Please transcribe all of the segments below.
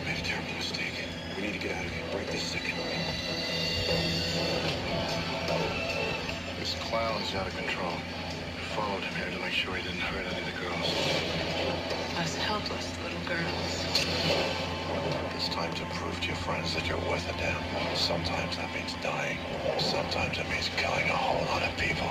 Made a terrible mistake. We need to get out of here right this second. This clown is out of control. We followed him here to make sure he didn't hurt any of the girls. Us helpless little girls. It's time to prove to your friends that you're worth a damn. Sometimes that means dying. Sometimes it means killing a whole lot of people.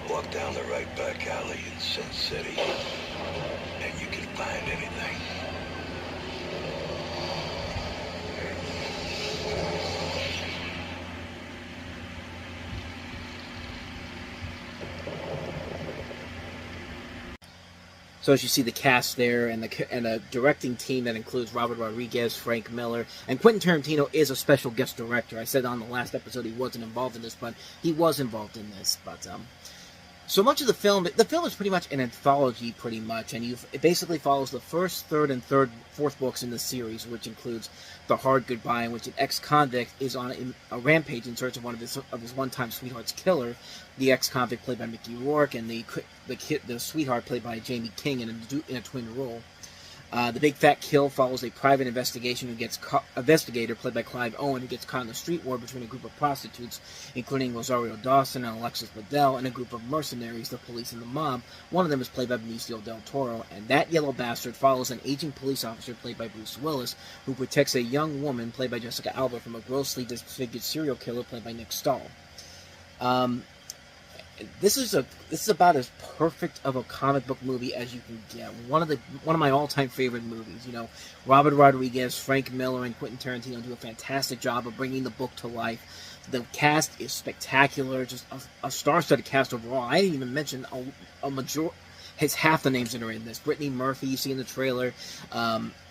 Walk down the right back alley in Sin City, and you can find anything. So as you see the cast there, and a directing team that includes Robert Rodriguez, Frank Miller, and Quentin Tarantino is a special guest director. I said on the last episode he wasn't involved in this, but he was involved in this. But so much of the film is pretty much an anthology, pretty much, and it basically follows the first, third, and fourth books in the series, which includes The Hard Goodbye, in which an ex-convict is on a rampage in search of one of his one-time sweetheart's killer. The ex-convict played by Mickey Rourke, and the sweetheart played by Jamie King in a twin role. The Big Fat Kill follows a private investigator played by Clive Owen, who gets caught in a street war between a group of prostitutes, including Rosario Dawson and Alexis Bledel, and a group of mercenaries, the police and the mob. One of them is played by Benicio del Toro, and That Yellow Bastard follows an aging police officer played by Bruce Willis, who protects a young woman played by Jessica Alba from a grossly disfigured serial killer played by Nick Stahl. This is about as perfect of a comic book movie as you can get. One of my all-time favorite movies. You know, Robert Rodriguez, Frank Miller, and Quentin Tarantino do a fantastic job of bringing the book to life. The cast is spectacular, just a star-studded cast overall. I didn't even mention half the names that are in this. Brittany Murphy, you see in the trailer,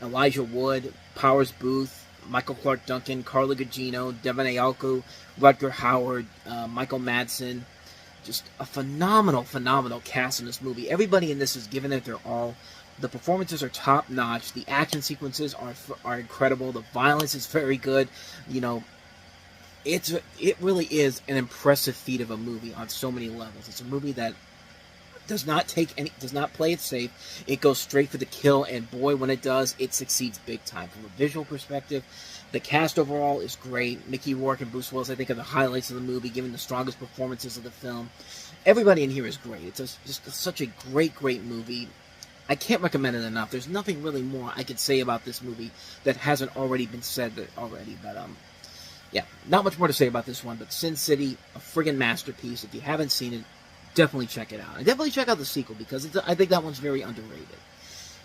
Elijah Wood, Powers Booth, Michael Clark Duncan, Carla Gugino, Devon Aoki, Rutger Hauer, Michael Madsen. Just a phenomenal cast in this movie. Everybody in this is giving it their all. The performances are top-notch. The action sequences are incredible. The violence is very good. You know, it really is an impressive feat of a movie on so many levels. It's a movie that does not play it safe. It goes straight for the kill, and boy, when it does, it succeeds big time. From a visual perspective, the cast overall is great. Mickey Rourke and Bruce Willis, I think, are the highlights of the movie, giving the strongest performances of the film. Everybody in here is great. It's just such a great movie. I can't recommend it enough. There's nothing really more I could say about this movie that hasn't already been said already. But yeah, not much more to say about this one. But Sin City, a friggin' masterpiece. If you haven't seen it, definitely check it out. And definitely check out the sequel, because I think that one's very underrated.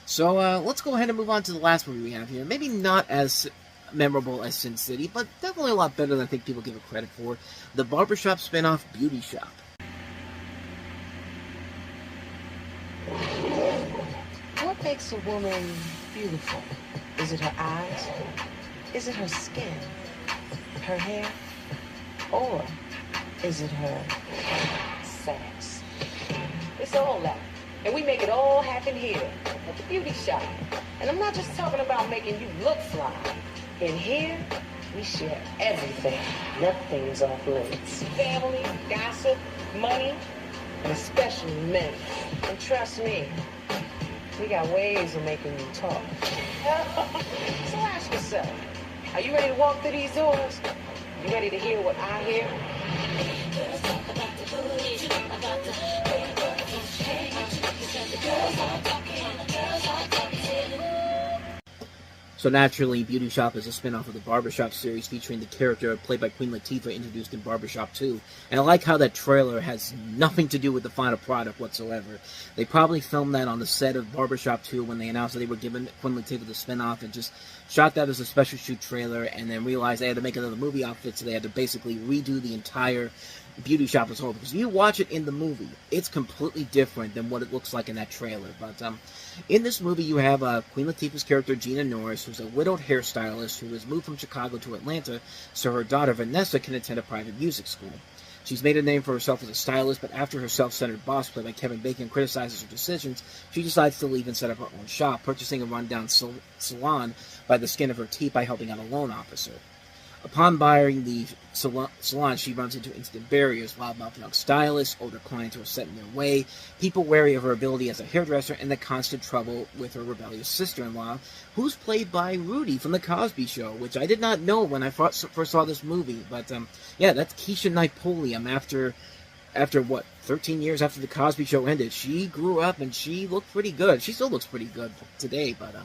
So let's go ahead and move on to the last movie we have here. Maybe not as memorable as Sin City, but definitely a lot better than I think people give it credit for. The barbershop spin-off, Beauty Shop. What makes a woman beautiful? Is it her eyes? Is it her skin? Her hair? Or is it her sex? It's all that. And we make it all happen here at the beauty shop. And I'm not just talking about making you look fly. In here, we share everything. Nothing's off limits. Family, gossip, money, and especially men. And trust me, we got ways of making you talk. So ask yourself, are you ready to walk through these doors? You ready to hear what I hear? So naturally, Beauty Shop is a spin-off of the Barbershop series, featuring the character played by Queen Latifah introduced in Barbershop 2. And I like how that trailer has nothing to do with the final product whatsoever. They probably filmed that on the set of Barbershop 2 when they announced that they were giving Queen Latifah the spin-off, and just shot that as a special shoot trailer, and then realized they had to make another movie outfit, so they had to basically redo the entire Beauty Shop as a whole, because if you watch it in the movie, it's completely different than what it looks like in that trailer. But in this movie, you have Queen Latifah's character, Gina Norris, who's a widowed hairstylist who has moved from Chicago to Atlanta so her daughter, Vanessa, can attend a private music school. She's made a name for herself as a stylist, but after her self-centered boss, played by Kevin Bacon, criticizes her decisions, she decides to leave and set up her own shop, purchasing a rundown salon by the skin of her teeth by helping out a loan officer. Upon buying the salon, she runs into instant barriers: loudmouth young stylists, older clients who are set in their way, people wary of her ability as a hairdresser, and the constant trouble with her rebellious sister-in-law, who's played by Rudy from The Cosby Show, which I did not know when I first saw this movie. But, yeah, that's Keisha Napoleon. After what, 13 years after The Cosby Show ended, she grew up and she looked pretty good. She still looks pretty good today, but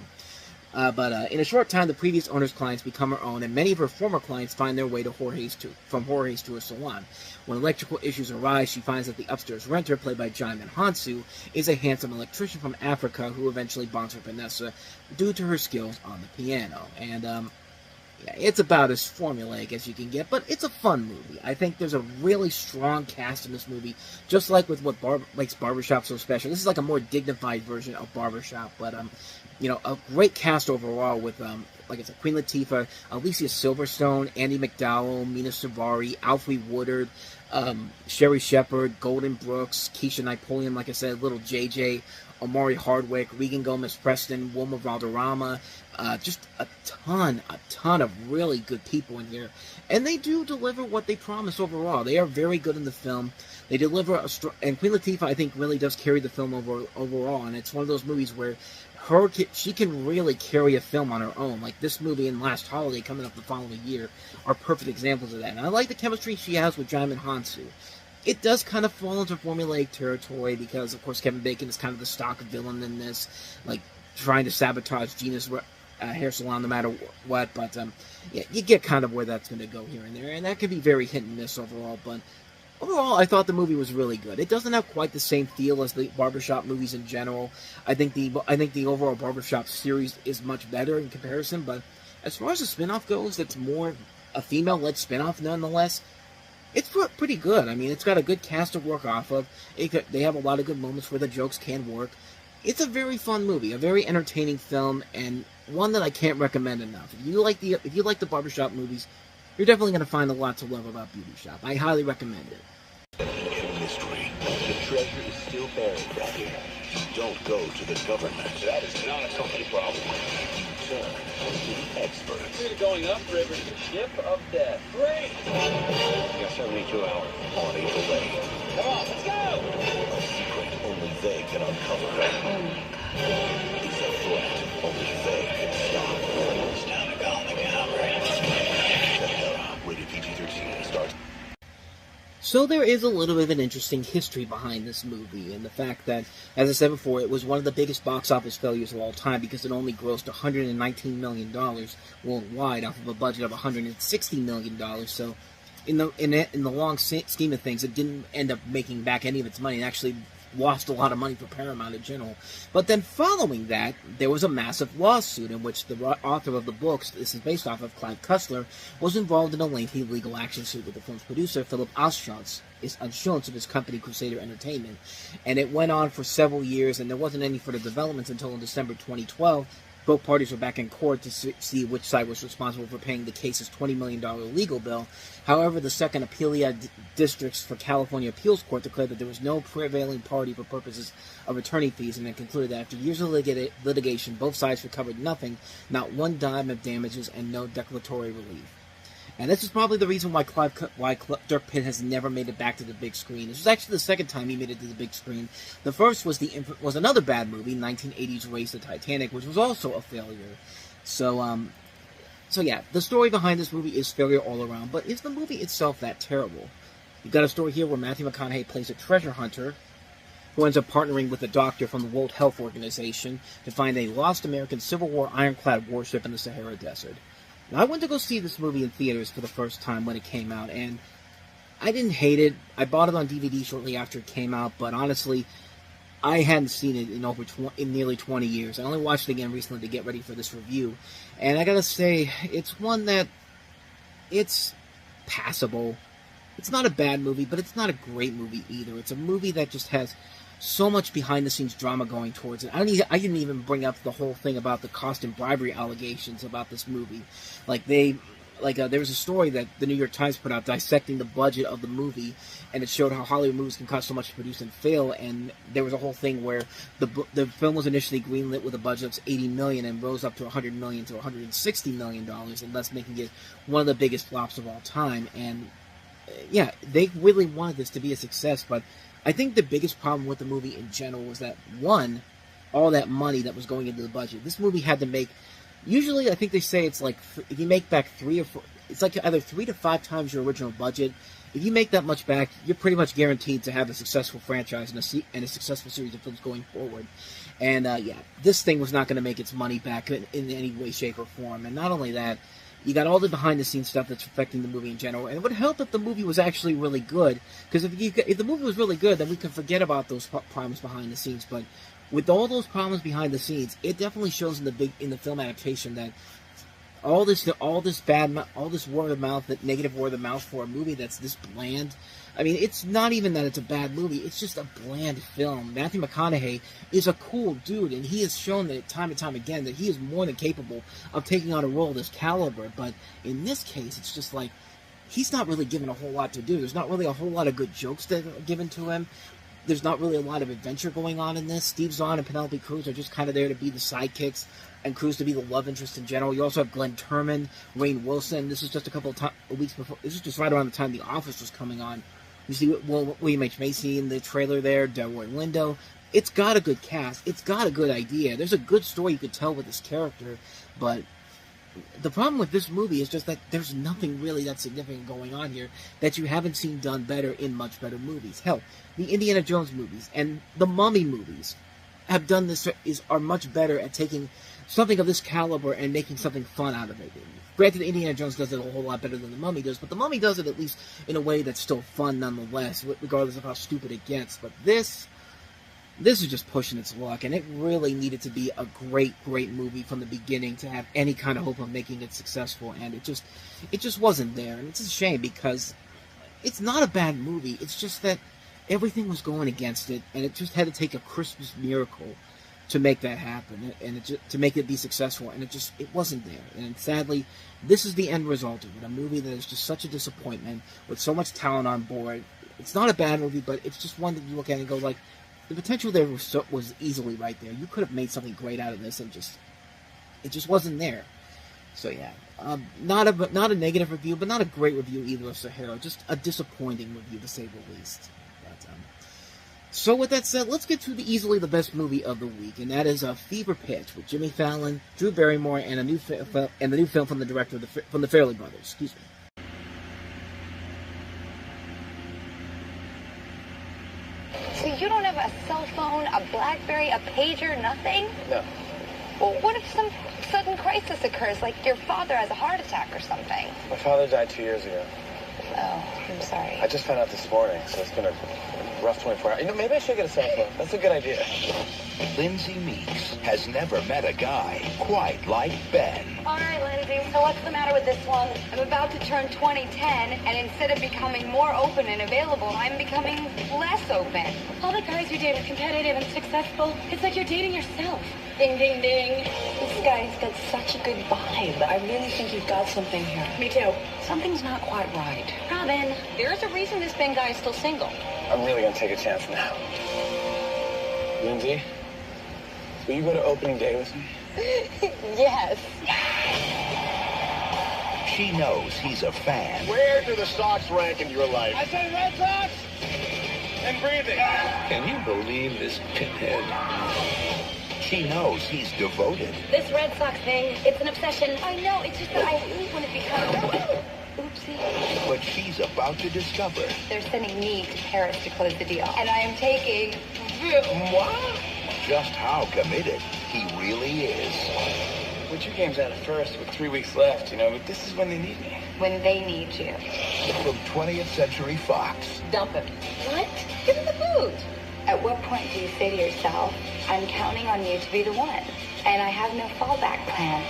in a short time, the previous owner's clients become her own, and many of her former clients find their way from Jorge's to her salon. When electrical issues arise, she finds that the upstairs renter, played by Jaimin Hansu, is a handsome electrician from Africa who eventually bonds with Vanessa due to her skills on the piano. And, yeah, it's about as formulaic as you can get, but it's a fun movie. I think there's a really strong cast in this movie, just like with what makes Barbershop so special. This is like a more dignified version of Barbershop, but, you know, a great cast overall with, like I said, Queen Latifah, Alicia Silverstone, Andy McDowell, Mina Suvari, Alfre Woodard, Sherry Shepard, Golden Brooks, Keisha Napoleon, like I said, Little JJ, Omari Hardwick, Regan Gomez-Preston, Wilma Valderrama, just a ton of really good people in here. And they do deliver what they promise overall. They are very good in the film. They deliver and Queen Latifah, I think, really does carry the film overall. And it's one of those movies where she can really carry a film on her own. Like this movie and Last Holiday coming up the following year are perfect examples of that. And I like the chemistry she has with Jaimin Hansu. It does kind of fall into formulaic territory because, of course, Kevin Bacon is kind of the stock villain in this, like trying to sabotage Gina's hair salon no matter what. But yeah, you get kind of where that's going to go here and there, and that can be very hit and miss overall. But overall, I thought the movie was really good. It doesn't have quite the same feel as the Barbershop movies in general. I think the overall Barbershop series is much better in comparison. But as far as the spinoff goes, it's more a female-led spinoff nonetheless. It's pretty good. I mean, it's got a good cast to work off of. They have a lot of good moments where the jokes can work. It's a very fun movie, a very entertaining film, and one that I can't recommend enough. If you like the Barbershop movies, you're definitely going to find a lot to love about Beauty Shop. I highly recommend it. In mystery, the treasure is still buried right here. Don't go to the government. That is not a company problem. Turn to the experts. We're going upriver to the ship of death. Great! You got 72 hours on a delay. Come on, let's go! A secret only they can uncover. Oh my God. It's a threat only they can stop. It's time to call the camera. Rated PG-13 starts. So there is a little bit of an interesting history behind this movie, and the fact that, as I said before, it was one of the biggest box office failures of all time because it only grossed $119 million worldwide off of a budget of $160 million. So, in the long scheme of things, it didn't end up making back any of its money. It actually lost a lot of money for Paramount in general. But then following that, there was a massive lawsuit in which the author of the books, this is based off of Clive Cussler, was involved in a lengthy legal action suit with the film's producer, Philip Anschutz of his company Crusader Entertainment. And it went on for several years, and there wasn't any further developments until in December 2012. Both parties were back in court to see which side was responsible for paying the case's $20 million legal bill. However, the Second Appellate Districts for California Appeals Court declared that there was no prevailing party for purposes of attorney fees, and then concluded that after years of litigation, both sides recovered nothing, not one dime of damages, and no declaratory relief. And this is probably the reason why Dirk Pitt has never made it back to the big screen. This was actually the second time he made it to the big screen. The first was another bad movie, 1980's Race to Titanic, which was also a failure. So yeah, the story behind this movie is failure all around, but is the movie itself that terrible? You've got a story here where Matthew McConaughey plays a treasure hunter who ends up partnering with a doctor from the World Health Organization to find a lost American Civil War ironclad warship in the Sahara Desert. Now, I went to go see this movie in theaters for the first time when it came out, and I didn't hate it. I bought it on DVD shortly after it came out, but honestly, I hadn't seen it in nearly 20 years. I only watched it again recently to get ready for this review, and I gotta say, it's one that, it's passable. it's not a bad movie, but it's not a great movie either. It's a movie that just has so much behind-the-scenes drama going towards it. I didn't even bring up the whole thing about the cost and bribery allegations about this movie. There was a story that the New York Times put out dissecting the budget of the movie, and it showed how Hollywood movies can cost so much to produce and fail. And there was a whole thing where the film was initially greenlit with a budget of $80 million and rose up to $100 million to $160 million, and thus making it one of the biggest flops of all time. And yeah, they really wanted this to be a success, but I think the biggest problem with the movie in general was that, one, all that money that was going into the budget. This movie had to make, usually I think they say it's like, if you make back it's like either 3 to 5 times your original budget. If you make that much back, you're pretty much guaranteed to have a successful franchise and a successful series of films going forward. And this thing was not going to make its money back in any way, shape, or form. And not only that, you got all the behind-the-scenes stuff that's affecting the movie in general, and it would help if the movie was actually really good, because if the movie was really good, then we could forget about those problems behind the scenes. But with all those problems behind the scenes, it definitely shows in the film adaptation that all this word of mouth, that negative word of mouth for a movie that's this bland. I mean, it's not even that it's a bad movie, it's just a bland film. Matthew McConaughey is a cool dude, and he has shown that time and time again that he is more than capable of taking on a role of this caliber, but in this case, it's just like, he's not really given a whole lot to do. There's not really a whole lot of good jokes that are given to him. There's not really a lot of adventure going on in this. Steve Zahn and Penelope Cruz are just kind of there to be the sidekicks, and Cruz to be the love interest in general. You also have Glenn Turman, Rainn Wilson. This is just a weeks before. This is just right around the time The Office was coming on. You see William H. Macy in the trailer there, Delroy Lindo. It's got a good cast. It's got a good idea. There's a good story you could tell with this character, but the problem with this movie is just that there's nothing really that significant going on here that you haven't seen done better in much better movies. Hell, the Indiana Jones movies and the Mummy movies have done this, are much better at taking something of this caliber and making something fun out of it. Granted, Indiana Jones does it a whole lot better than the Mummy does, but the Mummy does it at least in a way that's still fun nonetheless, regardless of how stupid it gets. But this is just pushing its luck, and it really needed to be a great, great movie from the beginning to have any kind of hope of making it successful, and it just wasn't there. And it's a shame, because it's not a bad movie. It's just that everything was going against it, and it just had to take a Christmas miracle to make that happen, and to make it be successful, and it wasn't there. And sadly, this is the end result of it, a movie that is just such a disappointment, with so much talent on board. It's not a bad movie, but it's just one that you look at and go, like, the potential there was easily right there. You could have made something great out of this, and it just wasn't there. So yeah, not a negative review, but not a great review either of Sahara. Just a disappointing review, to say the least. But, so with that said, let's get to easily the best movie of the week, and that is Fever Pitch with Jimmy Fallon, Drew Barrymore, and the new film from the director from the Farrelly brothers. Excuse me. So you don't have a cell phone, a BlackBerry, a pager, nothing? No. Well, what if some sudden crisis occurs, like your father has a heart attack or something? My father died 2 years ago. Oh, I'm sorry. I just found out this morning, so it's been a rough 24 hours. You know, maybe I should get a cell phone. That's a good idea. Lindsay Meeks has never met a guy quite like Ben. All right, Lindsay, so what's the matter with this one? I'm about to turn 2010, and instead of becoming more open and available, I'm becoming less open. All the guys you date are competitive and successful. It's like you're dating yourself. Ding, ding, ding. This guy's got such a good vibe. I really think you've got something here. Me too. Something's not quite right. Robin, there's a reason this Ben guy is still single. I'm really gonna take a chance now. Lindsay, will you go to opening day with me? Yes. She knows he's a fan. Where do the Sox rank in your life? I said Red Sox! And breathing. Can you believe this pinhead? She knows he's devoted. This Red Sox thing, it's an obsession. I know, it's just that I hate when it becomes... Oopsie. But she's about to discover. They're sending me to Paris to close the deal. And I am taking... What? Just how committed he really is. We're 2 games out of first with 3 weeks left, you know, but this is when they need me. When they need you. From 20th Century Fox. Dump him. What? Give him the boot. At what point do you say to yourself, I'm counting on you to be the one, and I have no fallback plan?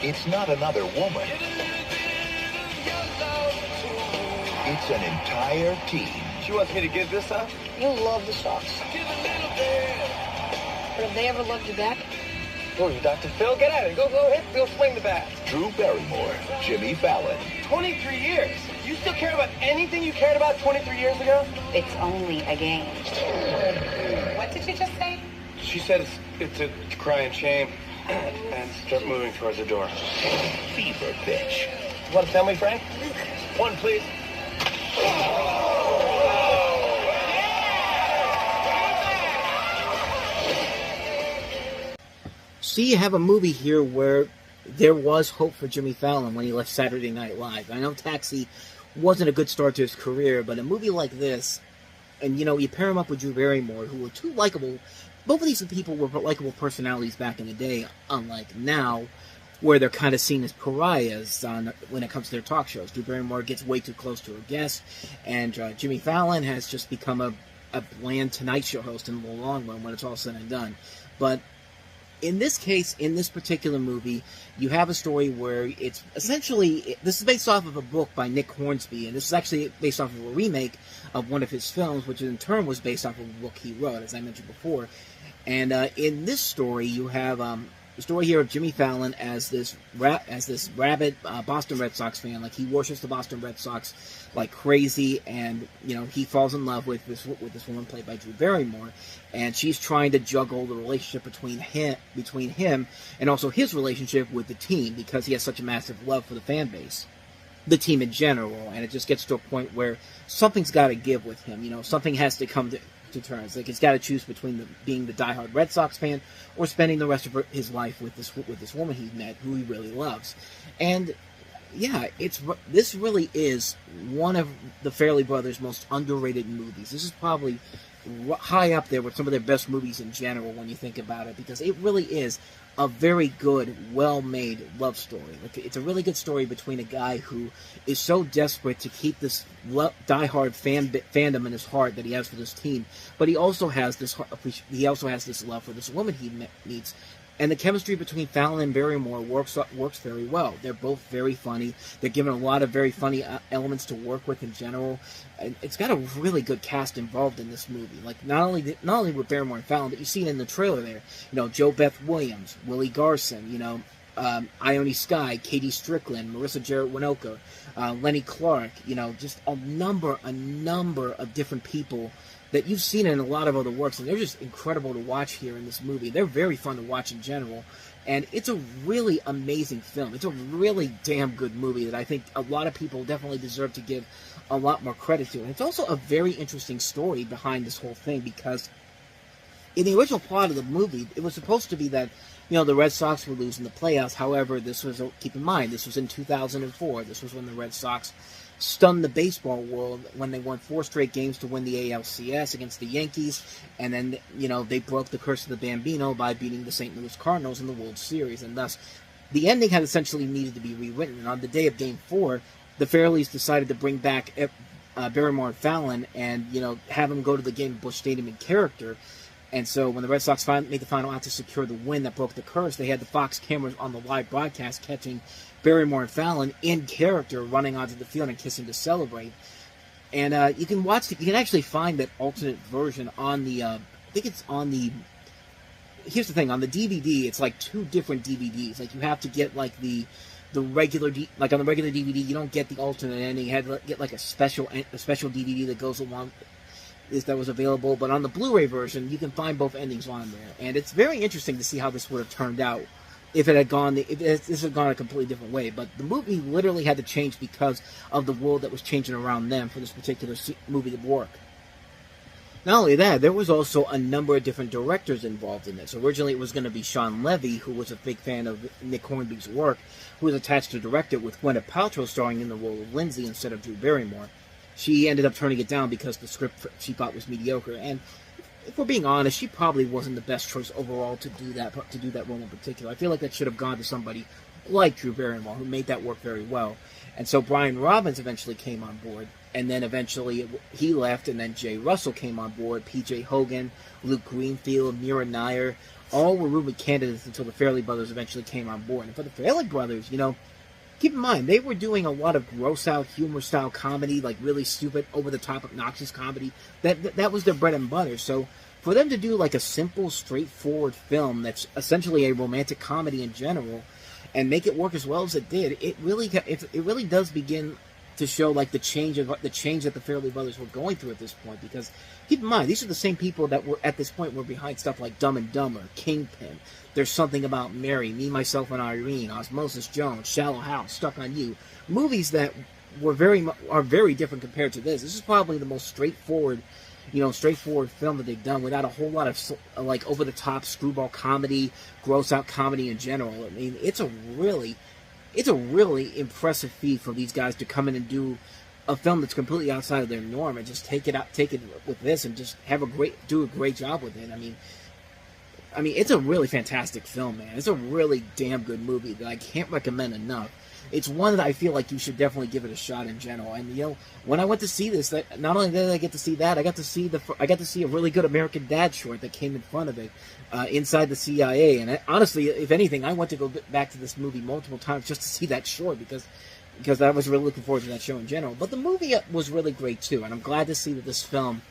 It's not another woman. It's an entire team. She wants me to give this up? You love the Sox. Give a little bit. But have they ever loved you back? Who are you, Dr. Phil? Get at it. Go hit. Go swing the bat. Drew Barrymore, Jimmy Fallon. 23 years. You still care about anything you cared about 23 years ago? It's only a game. What did you just say? She said it's a crying shame. And start moving towards the door. Fever Pitch. You want a family, Frank? One, please. See, you have a movie here where there was hope for Jimmy Fallon when he left Saturday Night Live. I know Taxi wasn't a good start to his career, but a movie like this, and, you know, you pair him up with Drew Barrymore, who were two likable. Both of these people were likable personalities back in the day, unlike now, where they're kind of seen as pariahs when it comes to their talk shows. Drew Barrymore gets way too close to her guests, and Jimmy Fallon has just become a bland Tonight Show host in the long run when it's all said and done. But in this case, in this particular movie, you have a story where it's essentially, this is based off of a book by Nick Hornsby, and this is actually based off of a remake of one of his films, which in turn was based off of a book he wrote, as I mentioned before. And in this story, you have the story here of Jimmy Fallon as this rabid Boston Red Sox fan. Like, he worships the Boston Red Sox like crazy, and, you know, he falls in love with this woman played by Drew Barrymore, and she's trying to juggle the relationship between him and also his relationship with the team, because he has such a massive love for the fan base, the team in general, and it just gets to a point where something's got to give with him. You know, something has to come to terms. Like, he's got to choose between being the diehard Red Sox fan or spending the rest of his life with this woman he met, who he really loves. And yeah, this really is one of the Farrelly brothers' most underrated movies. This is probably high up there with some of their best movies in general when you think about it, because it really is a very good, well-made love story. Like, it's a really good story between a guy who is so desperate to keep this diehard fandom in his heart that he has for this team, but he also has this love for this woman he meets. And the chemistry between Fallon and Barrymore works very well. They're both very funny. They're given a lot of very funny elements to work with in general. And it's got a really good cast involved in this movie. Like, not only with Barrymore and Fallon, but you see it in the trailer there. You know, Jo Beth Williams, Willie Garson, you know, Ione Skye, Katie Strickland, Marissa Jarrett Winokur, Lenny Clark. You know, just a number of different people that you've seen in a lot of other works, and they're just incredible to watch here in this movie. They're very fun to watch in general, and it's a really amazing film. It's a really damn good movie that I think a lot of people definitely deserve to give a lot more credit to. And it's also a very interesting story behind this whole thing, because in the original plot of the movie, it was supposed to be that, you know, the Red Sox were losing the playoffs. However, this was, keep in mind, this was in 2004. This was when the Red Sox stunned the baseball world when they won 4 straight games to win the ALCS against the Yankees, and then, you know, they broke the curse of the Bambino by beating the St. Louis Cardinals in the World Series, and thus the ending had essentially needed to be rewritten. And on the day of Game 4, the Farrellys decided to bring back Barrymore and Fallon and, you know, have them go to the game at Busch Stadium in character. And so when the Red Sox made the final out to secure the win that broke the curse, they had the Fox cameras on the live broadcast catching Barrymore and Fallon in character running onto the field and kissing to celebrate. And you can actually find that alternate version on the, I think it's on the, here's the thing, on the DVD, it's like 2 different DVDs. Like, you have to get like the regular, like on the regular DVD, you don't get the alternate ending. You had to get like a special DVD that goes along that was available, but on the Blu-ray version, you can find both endings on there, and it's very interesting to see how this would have turned out if this had gone a completely different way. But the movie literally had to change because of the world that was changing around them for this particular movie to work. Not only that, there was also a number of different directors involved in this. Originally, it was going to be Sean Levy, who was a big fan of Nick Hornby's work, who was attached to direct it, with Gwyneth Paltrow starring in the role of Lindsay instead of Drew Barrymore. She ended up turning it down because the script she thought was mediocre, and if we're being honest, she probably wasn't the best choice overall to do that role in particular. I feel like that should have gone to somebody like Drew Barrymore, who made that work very well. And so Brian Robbins eventually came on board, and then eventually he left, and then Jay Russell came on board, P.J. Hogan, Luke Greenfield, Mira Nair, all were rumored candidates until the Farrelly brothers eventually came on board. And for the Farrelly brothers, you know, keep in mind, they were doing a lot of gross-out, humor-style comedy, like really stupid, over-the-top, obnoxious comedy. That was their bread and butter. So for them to do like a simple, straightforward film that's essentially a romantic comedy in general, and make it work as well as it did, it really does begin to show like the change that the Farrelly brothers were going through at this point. Because keep in mind, these are the same people that were at this point were behind stuff like Dumb and Dumber, Kingpin, There's Something About Mary, Me, Myself, and Irene, Osmosis Jones, Shallow Hal, Stuck on You, movies that are very different compared to this. This is probably the most straightforward film that they've done, without a whole lot of like over the top screwball comedy, gross out comedy in general. I mean, it's a really impressive feat for these guys to come in and do a film that's completely outside of their norm and just take it with this and just do a great job with it. I mean, it's a really fantastic film, man. It's a really damn good movie that I can't recommend enough. It's one that I feel like you should definitely give it a shot in general. And when I went to see this, not only did I get to see that, I got to see a really good American Dad short that came in front of it, Inside the CIA. And honestly, if anything, I went to go back to this movie multiple times just to see that short because I was really looking forward to that show in general. But the movie was really great too, and I'm glad to see that this film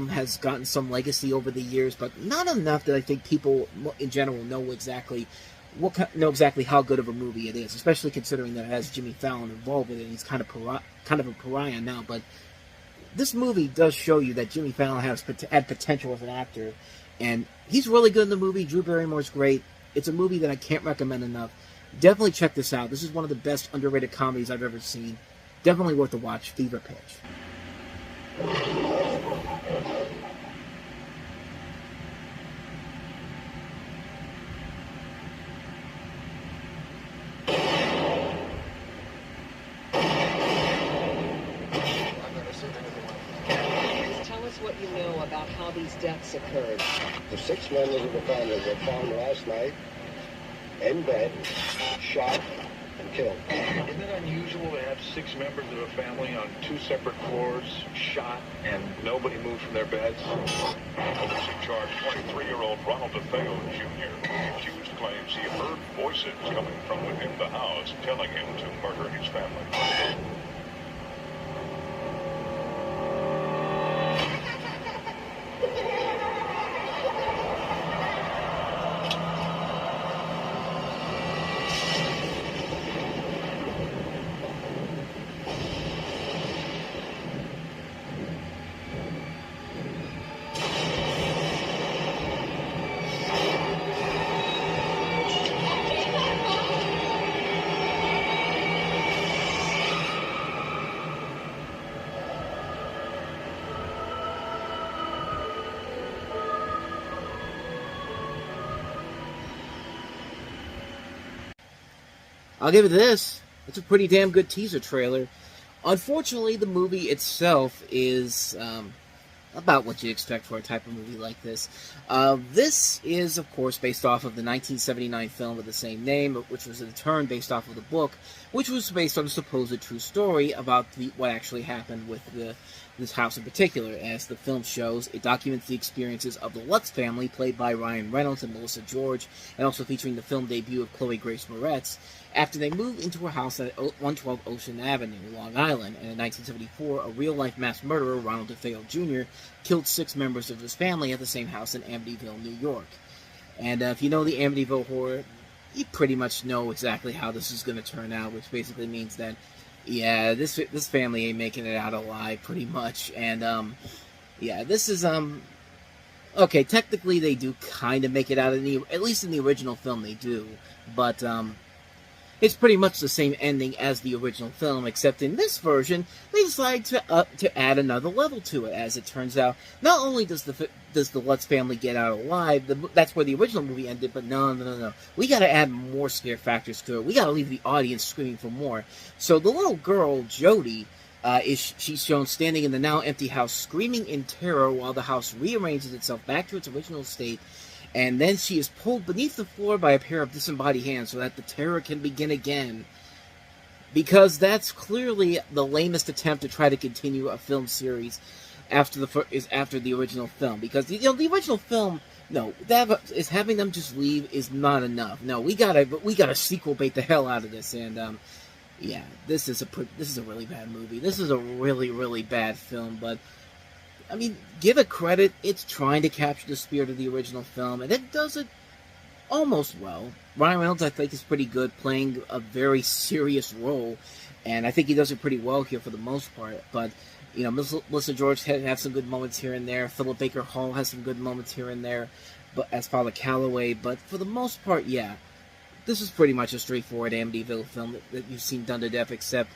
has gotten some legacy over the years, but not enough that I think people in general know exactly how good of a movie it is, especially considering that it has Jimmy Fallon involved with it. He's kind of a pariah now, but this movie does show you that Jimmy Fallon had potential as an actor, and he's really good in the movie. Drew Barrymore's great. It's a movie that I can't recommend enough. Definitely check this out. This is one of the best underrated comedies I've ever seen. Definitely worth a watch. Fever Pitch. What you know about how these deaths occurred. The 6 members of the family were found last night in bed, shot, and killed. Isn't it unusual to have 6 members of a family on 2 separate floors, shot, and nobody moved from their beds? Police have charged 23-year-old Ronald DeFeo Jr. The accused claims he heard voices coming from within the house telling him to murder his family. I'll give it this. It's a pretty damn good teaser trailer. Unfortunately, the movie itself is about what you expect for a type of movie like this. This is, of course, based off of the 1979 film with the same name, which was in turn based off of the book, which was based on a supposed true story about what actually happened with this house in particular. As the film shows, it documents the experiences of the Lutz family, played by Ryan Reynolds and Melissa George, and also featuring the film debut of Chloe Grace Moretz, after they moved into a house at 112 Ocean Avenue, Long Island. And in 1974, a real-life mass murderer, Ronald DeFeo Jr., killed 6 members of his family at the same house in Amityville, New York. And if you know the Amityville horror, you pretty much know exactly how this is going to turn out, which basically means that, yeah, this family ain't making it out alive, pretty much. And, yeah, this is, okay, technically they do kind of make it out, at least in the original film they do, but, it's pretty much the same ending as the original film, except in this version, they decided to add another level to it. As it turns out, not only does the Lutz family get out alive, that's where the original movie ended, but no. We gotta add more scare factors to it. We gotta leave the audience screaming for more. So the little girl, Jody, she's shown standing in the now empty house, screaming in terror while the house rearranges itself back to its original state. And then she is pulled beneath the floor by a pair of disembodied hands so that the terror can begin again. Because that's clearly the lamest attempt to try to continue a film series after the original film. Because the original film No, is having them just leave is not enough. No, we gotta sequel bait the hell out of this, and yeah, this is a really bad movie. This is a really, really bad film, but I mean, give it credit. It's trying to capture the spirit of the original film, and it does it almost well. Ryan Reynolds, I think, is pretty good, playing a very serious role, and I think he does it pretty well here for the most part. But you know, Melissa George has some good moments here and there. Philip Baker Hall has some good moments here and there, but as Father Calloway. But for the most part, yeah, this is pretty much a straightforward Amityville film that you've seen done to death, except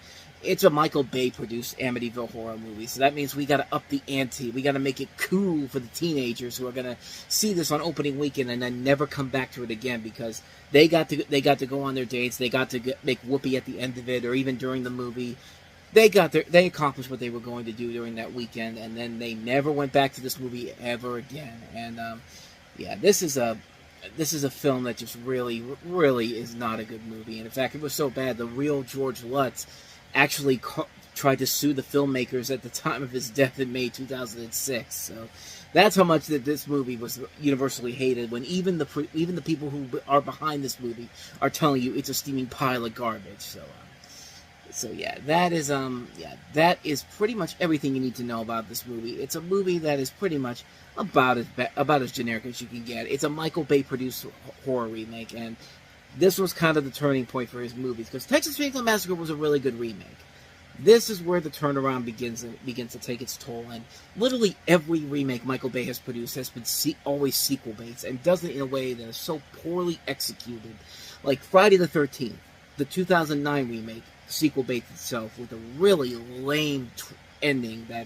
it's a Michael Bay-produced Amityville horror movie, so that means we got to up the ante. We got to make it cool for the teenagers who are gonna see this on opening weekend and then never come back to it again, because they got to go on their dates. They got to make whoopee at the end of it, or even during the movie. They accomplished what they were going to do during that weekend, and then they never went back to this movie ever again. And yeah, this is a film that just really, really is not a good movie. And in fact, it was so bad, the real George Lutz actually tried to sue the filmmakers at the time of his death in May 2006. So that's how much that this movie was universally hated, when even the people who are behind this movie are telling you it's a steaming pile of garbage. So yeah, that is pretty much everything you need to know about this movie. It's a movie that is pretty much about as generic as you can get. It's a Michael Bay produced horror remake, and this was kind of the turning point for his movies, because Texas Chainsaw Massacre was a really good remake. This is where the turnaround begins to take its toll, and literally every remake Michael Bay has produced has been always sequel based, and does it in a way that is so poorly executed. Like Friday the 13th, the 2009 remake, sequel based itself with a really lame ending that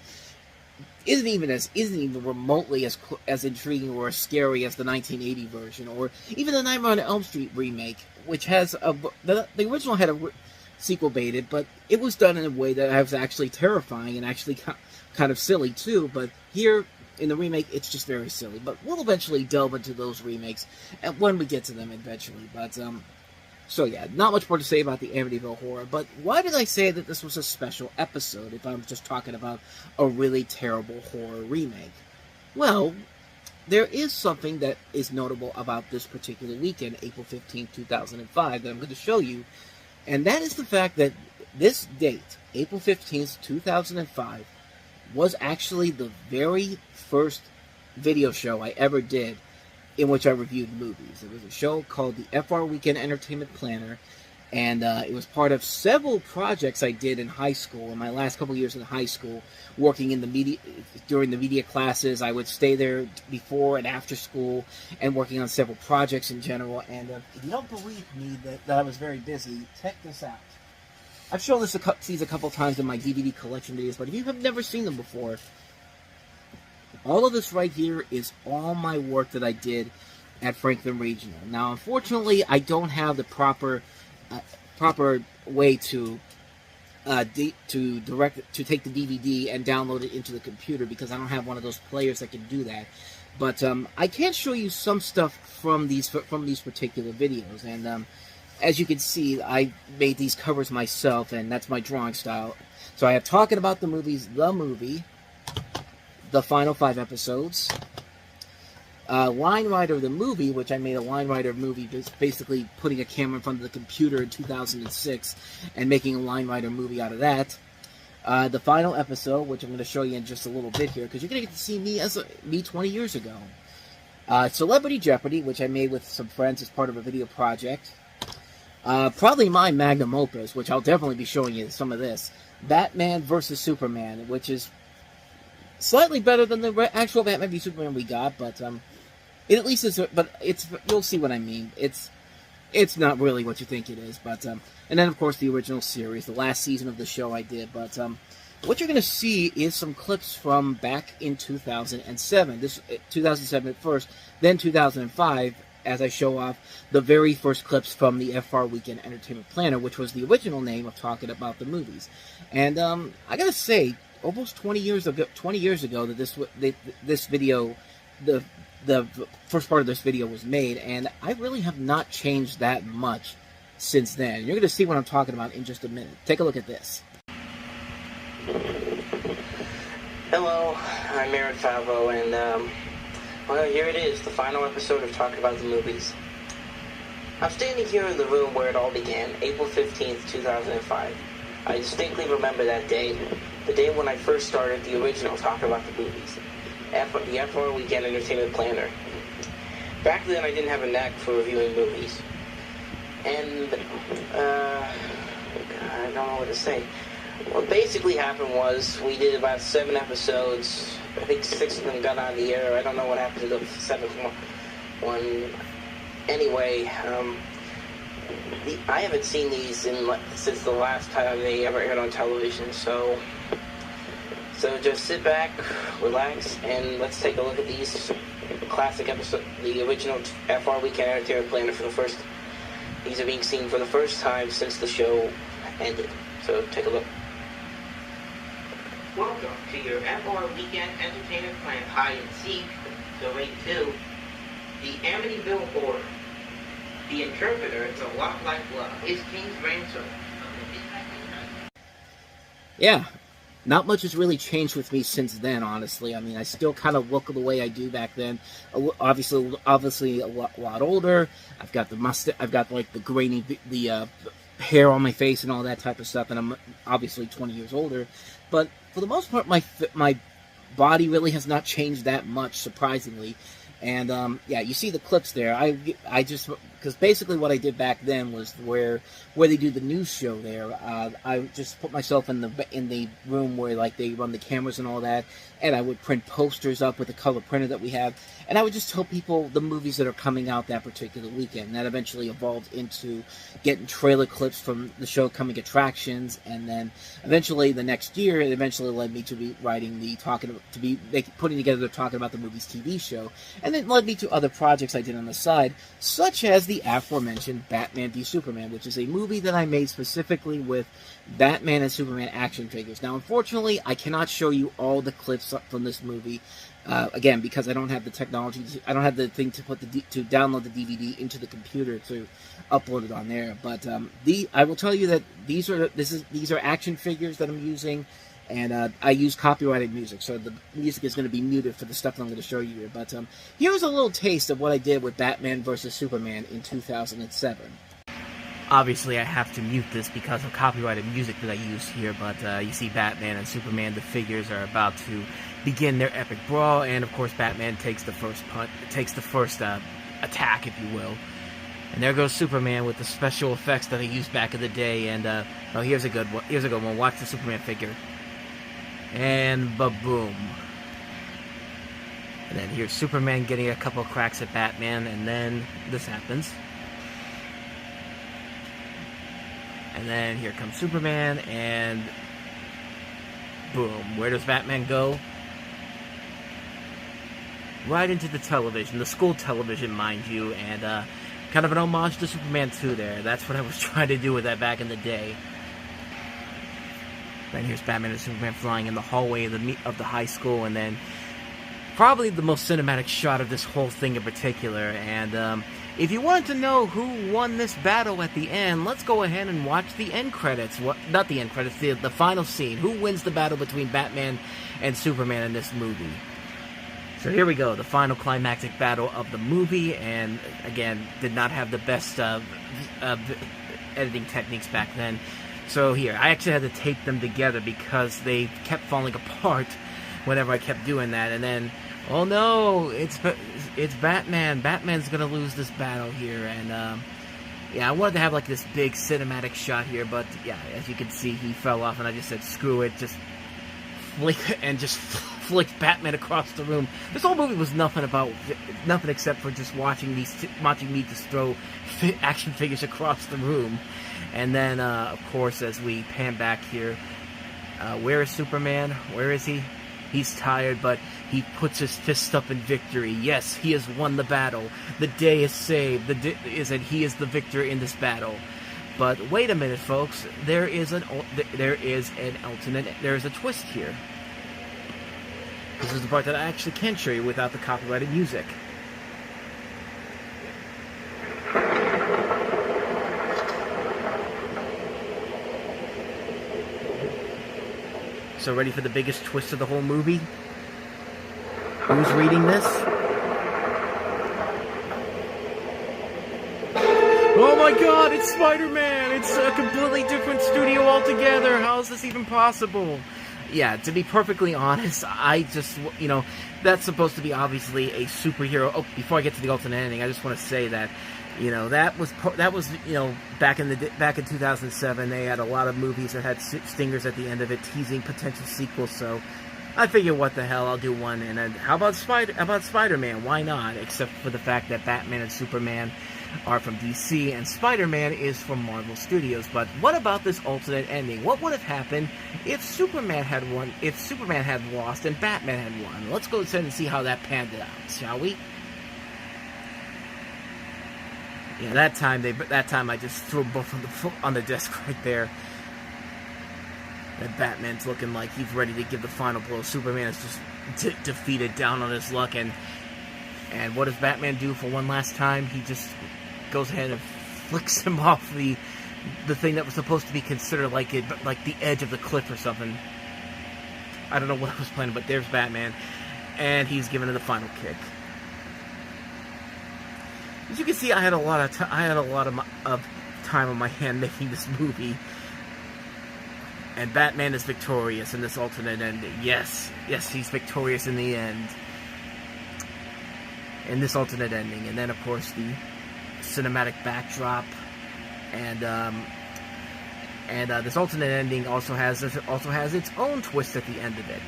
isn't even remotely as intriguing or as scary as the 1980 version, or even the Nightmare on Elm Street remake, which has the original had a sequel baited, but it was done in a way that was actually terrifying and actually kind of silly too. But here in the remake, it's just very silly. But we'll eventually delve into those remakes when we get to them eventually. But so yeah, not much more to say about the Amityville Horror, but why did I say that this was a special episode if I'm just talking about a really terrible horror remake? Well, there is something that is notable about this particular weekend, April 15, 2005, that I'm going to show you, and that is the fact that this date, April 15th, 2005, was actually the very first video show I ever did in which I reviewed movies. It was a show called the FR Weekend Entertainment Planner, and it was part of several projects I did in high school, in my last couple years in high school, working in the media, during the media classes. I would stay there before and after school, and working on several projects in general, and if you don't believe me that I was very busy, check this out. I've shown these a couple times in my DVD collection videos, but if you have never seen them before, all of this right here is all my work that I did at Franklin Regional. Now, unfortunately, I don't have the proper way to take the DVD and download it into the computer, because I don't have one of those players that can do that. But I can show you some stuff from these particular videos, and as you can see, I made these covers myself, and that's my drawing style. So I have talking about the movies, the movie, the final 5 episodes, Line Rider the movie, which I made a Line Rider movie, basically putting a camera in front of the computer in 2006 and making a Line Rider movie out of that. The final episode, which I'm going to show you in just a little bit here, because you're going to get to see me 20 years ago. Celebrity Jeopardy, which I made with some friends as part of a video project. Probably my magnum opus, which I'll definitely be showing you some of this. Batman vs. Superman, which is slightly better than the actual Batman v Superman we got, but it at least is. But you'll see what I mean. It's not really what you think it is, but and then of course the original series, the last season of the show I did. But what you're going to see is some clips from back in 2007. 2007 at first, then 2005. As I show off the very first clips from the FR Weekend Entertainment Planner, which was the original name of talking about the movies. And I gotta say, almost 20 years ago that this video, the first part of this video was made, and I really have not changed that much since then. You're gonna see what I'm talking about in just a minute. Take a look at this. Hello, I'm Aaron Favo, and Well, here it is, the final episode of Talking About the Movies. I'm standing here in the room where it all began, April 15th, 2005. I distinctly remember that day, the day when I first started the original Talking About the Movies, the FR Weekend Entertainment Planner. Back then, I didn't have a knack for reviewing movies. And, I don't know what to say. What basically happened was, we did about 7 episodes. I think 6 of them got on the air. I don't know what happened to the 7th one. Anyway, I haven't seen these since the last time they ever aired on television, so just sit back, relax, and let's take a look at these classic episodes, the original FR Weekend Entertainment Planner for the first. These are being seen for the first time since the show ended, so take a look. Welcome to your FR Weekend Entertainment Plan Hide and Seek, Domain 2, the Amityville Horror. The interpreter is a lot like love. Is King's ransom. Yeah, not much has really changed with me since then, honestly. I mean, I still kind of look the way I do back then. Obviously a lot older. I've got the mustache. I've got like the grainy, the hair on my face and all that type of stuff, and I'm obviously 20 years older. But for the most part, my body really has not changed that much, surprisingly. And yeah, you see the clips there. I just, because basically what I did back then was where they do the news show there. I just put myself in the room where like they run the cameras and all that, and I would print posters up with the color printer that we have, and I would just tell people the movies that are coming out that particular weekend. And that eventually evolved into getting trailer clips from the show Coming Attractions, and then eventually the next year it eventually led me to be writing putting together the Talking About the Movies TV show, and it led me to other projects I did on the side, such as the aforementioned Batman v Superman, which is a movie that I made specifically with Batman and Superman action figures. Now, unfortunately, I cannot show you all the clips from this movie, again, because I don't have the technology, I don't have the thing to download the DVD into the computer to upload it on there. But I will tell you that these are action figures that I'm using. And I use copyrighted music, so the music is going to be muted for the stuff I'm going to show you here. But here's a little taste of what I did with Batman vs. Superman in 2007. Obviously, I have to mute this because of copyrighted music that I use here, but you see Batman and Superman, the figures are about to begin their epic brawl, and of course Batman takes the first attack, if you will. And there goes Superman with the special effects that I used back in the day, and oh, here's a good one. Watch the Superman figure. And ba-boom. And then here's Superman getting a couple cracks at Batman, and then this happens. And then here comes Superman, and boom. Where does Batman go? Right into the television, the school television, mind you, and kind of an homage to Superman 2 there. That's what I was trying to do with that back in the day. Then here's Batman and Superman flying in the hallway of the high school, and then probably the most cinematic shot of this whole thing in particular. And if you wanted to know who won this battle at the end, let's go ahead and watch the end credits. Not the end credits, the final scene. Who wins the battle between Batman and Superman in this movie? So here we go, the final climactic battle of the movie, and again, did not have the best editing techniques back then. So here, I actually had to tape them together because they kept falling apart whenever I kept doing that. And then, oh no, it's Batman. Batman's gonna lose this battle here. And yeah, I wanted to have like this big cinematic shot here, but yeah, as you can see, he fell off, and I just said, screw it, just flicked Batman across the room. This whole movie was nothing except for just watching me just throw action figures across the room. And then, of course, as we pan back here, where is Superman? Where is he? He's tired, but he puts his fist up in victory. Yes, he has won the battle. The day is saved. He is the victor in this battle. But wait a minute, folks. There is a twist here. This is the part that I actually can't show you without the copyrighted music. So ready for the biggest twist of the whole movie? Who's reading this? my god, it's Spider-Man! It's a completely different studio altogether! How is this even possible? Yeah, to be perfectly honest, I just, you know, that's supposed to be obviously a superhero. Oh, before I get to the alternate ending, I just want to say that, you know, that was you know, back in 2007, they had a lot of movies that had stingers at the end of it, teasing potential sequels. So I figure, what the hell, I'll do one. And then how about Spider-Man? Why not? Except for the fact that Batman and Superman are from DC, and Spider-Man is from Marvel Studios. But what about this alternate ending? What would have happened if Superman had won, if Superman had lost and Batman had won? Let's go ahead and see how that panned out, shall we? Yeah, that time I just threw both on the desk right there. And Batman's looking like he's ready to give the final blow. Superman is just defeated, down on his luck, and what does Batman do for one last time? He just goes ahead and flicks him off the thing that was supposed to be considered like the edge of the cliff or something. I don't know what I was planning, but there's Batman, and he's giving it the final kick. As you can see, I had a lot of time on my hand making this movie, and Batman is victorious in this alternate ending. Yes, he's victorious in the end. In this alternate ending, and then of course the cinematic backdrop, and this alternate ending also has its own twist at the end of it.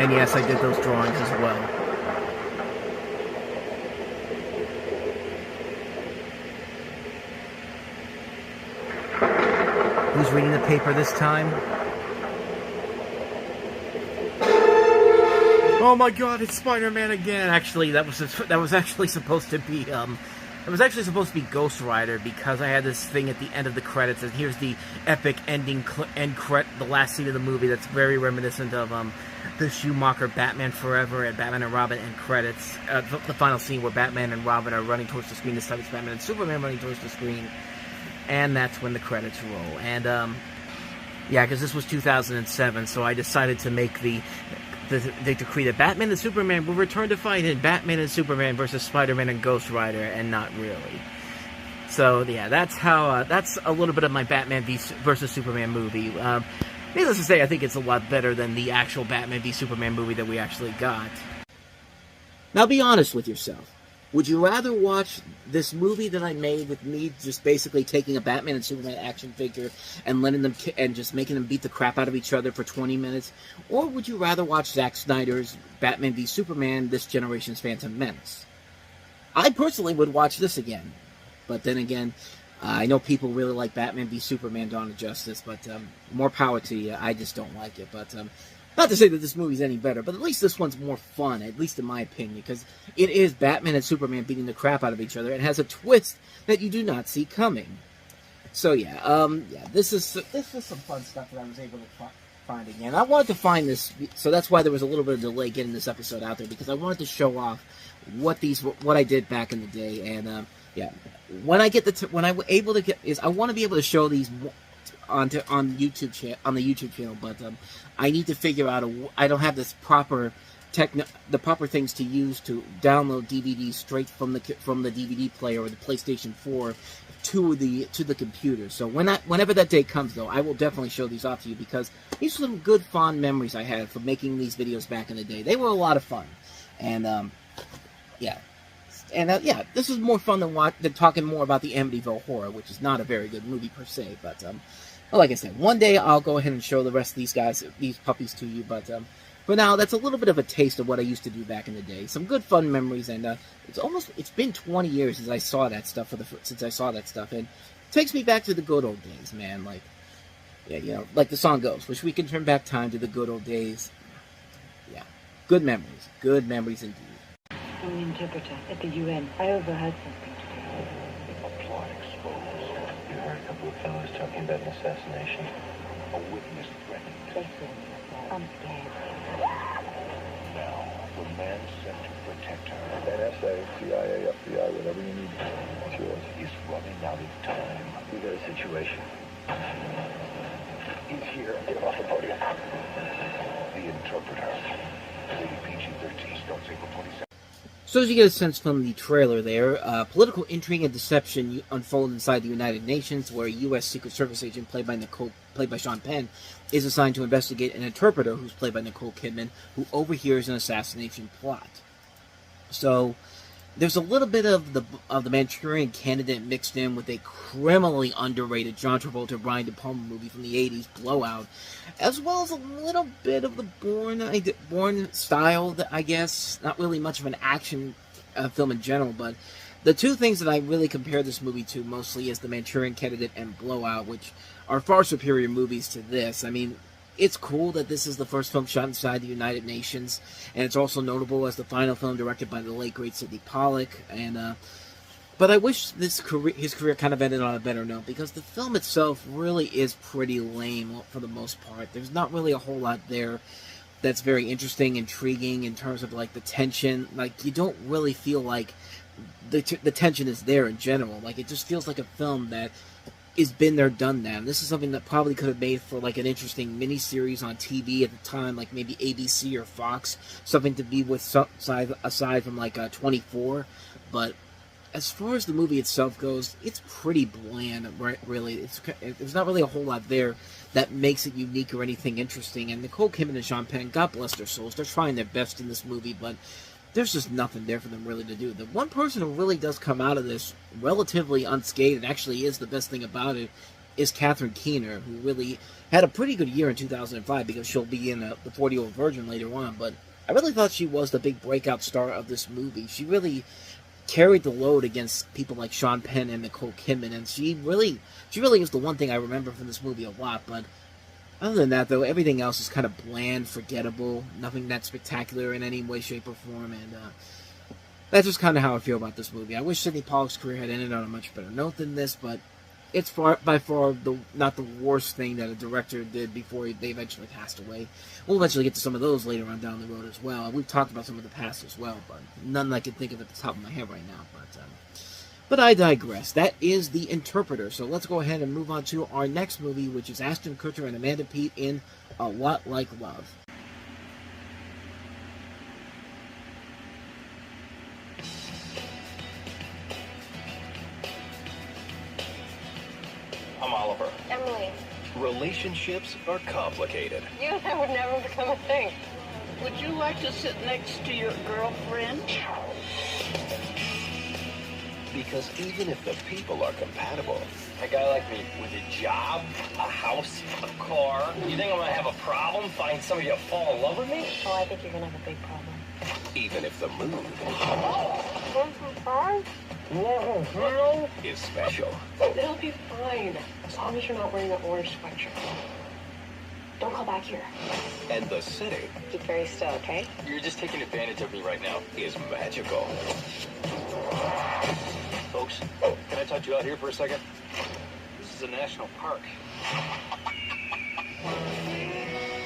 And yes, I did those drawings as well. Who's reading the paper this time? Oh my god, it's Spider-Man again! Actually, that was actually supposed to be Ghost Rider, because I had this thing at the end of the credits, and here's the epic ending, the last scene of the movie that's very reminiscent of the Schumacher Batman Forever and Batman and Robin end credits. The final scene where Batman and Robin are running towards the screen. This time it's Batman and Superman running towards the screen. And that's when the credits roll. And, yeah, because this was 2007, so I decided to make the decree that Batman and Superman will return to fight in Batman and Superman versus Spider-Man and Ghost Rider, and not really. So, yeah, that's how, that's a little bit of my Batman versus Superman movie. Needless to say, I think it's a lot better than the actual Batman v Superman movie that we actually got. Now, be honest with yourself. Would you rather watch this movie that I made with me just basically taking a Batman and Superman action figure and letting them and just making them beat the crap out of each other for 20 minutes? Or would you rather watch Zack Snyder's Batman v Superman, This Generation's Phantom Menace? I personally would watch this again. But then again, I know people really like Batman v Superman, Dawn of Justice, but more power to you. I just don't like it. But not to say that this movie's any better, but at least this one's more fun, at least in my opinion, because it is Batman and Superman beating the crap out of each other. It has a twist that you do not see coming. So yeah, this is some fun stuff that I was able to find again. I wanted to find this, so that's why there was a little bit of delay getting this episode out there, because I wanted to show off what I did back in the day, and yeah, when I get I want to be able to show these on the YouTube channel, but I need to figure out I don't have this proper the proper things to use to download DVDs straight from the DVD player or the PlayStation 4 to the computer. So whenever that day comes, though, I will definitely show these off to you, because these are some good fond memories I had from making these videos back in the day. They were a lot of fun, and yeah. And, yeah, this is more fun than talking more about the Amityville Horror, which is not a very good movie per se. But, well, like I said, one day I'll go ahead and show the rest of these puppies to you. But for now, that's a little bit of a taste of what I used to do back in the day. Some good fun memories, and it's been 20 years since I saw that stuff. And it takes me back to the good old days, man. Like, yeah, you know, like the song goes, wish we can turn back time to the good old days. Yeah, good memories indeed. I'm the interpreter at the UN. I overheard something today. A plot exposed. You heard a couple of fellows talking about an assassination. A witness threatened. Listen, I'm scared. Now, the man sent to protect her NSA, CIA, FBI, whatever you need. It's yours. is running out of time. We got a situation. He's here. Get him off the podium. The Interpreter. Rated PG-13. Starts April 27th. So as you get a sense from the trailer there, political intrigue and deception unfold inside the United Nations, where a U.S. Secret Service agent played by Sean Penn is assigned to investigate an interpreter who's played by Nicole Kidman, who overhears an assassination plot. So there's a little bit of the Manchurian Candidate mixed in with a criminally underrated John Travolta, Brian De Palma movie from the 80s, Blowout, as well as a little bit of the Bourne style, I guess. Not really much of an action film in general, but the two things that I really compare this movie to mostly is the Manchurian Candidate and Blowout, which are far superior movies to this. I mean, it's cool that this is the first film shot inside the United Nations, and it's also notable as the final film directed by the late great Sidney Pollack. But I wish his career kind of ended on a better note, because the film itself really is pretty lame for the most part. There's not really a whole lot there that's very interesting, intriguing in terms of like the tension. Like, you don't really feel like the tension is there in general. Like, it just feels like a film that is been there, done that. And this is something that probably could have made for like an interesting miniseries on TV at the time, like maybe ABC or Fox, something to be with aside from like 24. But as far as the movie itself goes, it's pretty bland, really. There's not really a whole lot there that makes it unique or anything interesting. And Nicole Kidman and Sean Penn, God bless their souls, they're trying their best in this movie, but there's just nothing there for them really to do. The one person who really does come out of this relatively unscathed, and actually is the best thing about it, is Catherine Keener, who really had a pretty good year in 2005, because she'll be in the 40-Year-Old Virgin later on. But I really thought she was the big breakout star of this movie. She really carried the load against people like Sean Penn and Nicole Kidman, and she really is the one thing I remember from this movie a lot. But other than that, though, everything else is kind of bland, forgettable, nothing that spectacular in any way, shape, or form, and that's just kind of how I feel about this movie. I wish Sidney Pollack's career had ended on a much better note than this, but it's by far not the worst thing that a director did before they eventually passed away. We'll eventually get to some of those later on down the road as well. We've talked about some of the past as well, but none I can think of at the top of my head right now. But I digress. That is The Interpreter. So let's go ahead and move on to our next movie, which is Ashton Kutcher and Amanda Peet in A Lot Like Love. I'm Oliver. Emily. Relationships are complicated. You and I would never become a thing. Would you like to sit next to your girlfriend? Because even if the people are compatible, A guy like me with a job, a house, a car. You think I'm gonna have a problem finding somebody to fall in love with me? Oh, I think you're gonna have a big problem. even if the mood is special. It'll be fine, as long as you're not wearing that orange sweatshirt. Don't call back here. And the setting Keep very still, okay? You're just taking advantage of me right now. is magical. Folks, can I touch you out here for a second? This is a national park.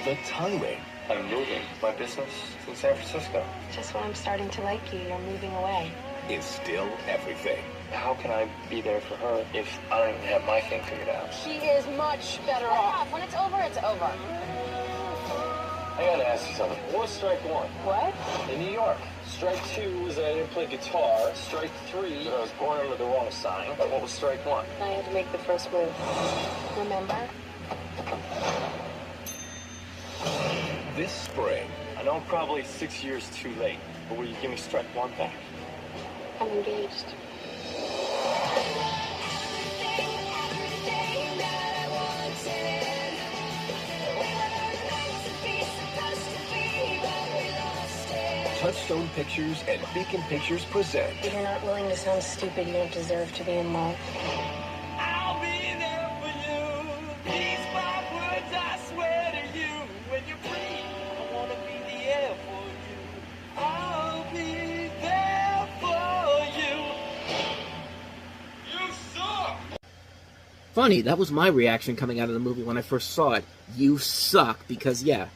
The timing I'm moving my business in San Francisco. Just when I'm starting to like you, you're moving away. is still everything. How can I be there for her if I don't even have my thing figured out? She is much better off. When it's over, it's over. I gotta ask you something. What was strike one? What? In New York. Strike two was that I didn't play guitar. Strike three, I was born under the wrong sign. What was strike one? I had to make the first move. Remember? This spring, I know I'm probably 6 years too late, but will you give me strike one back? I'm engaged. Touchstone Pictures and Beacon Pictures present If you're not willing to sound stupid, you don't deserve to be in love. I'll be there for you. These my words I swear to you. When you're free, I wanna be there for you. I'll be there for you. You suck! Funny, that was my reaction coming out of the movie when I first saw it. You suck, because yeah,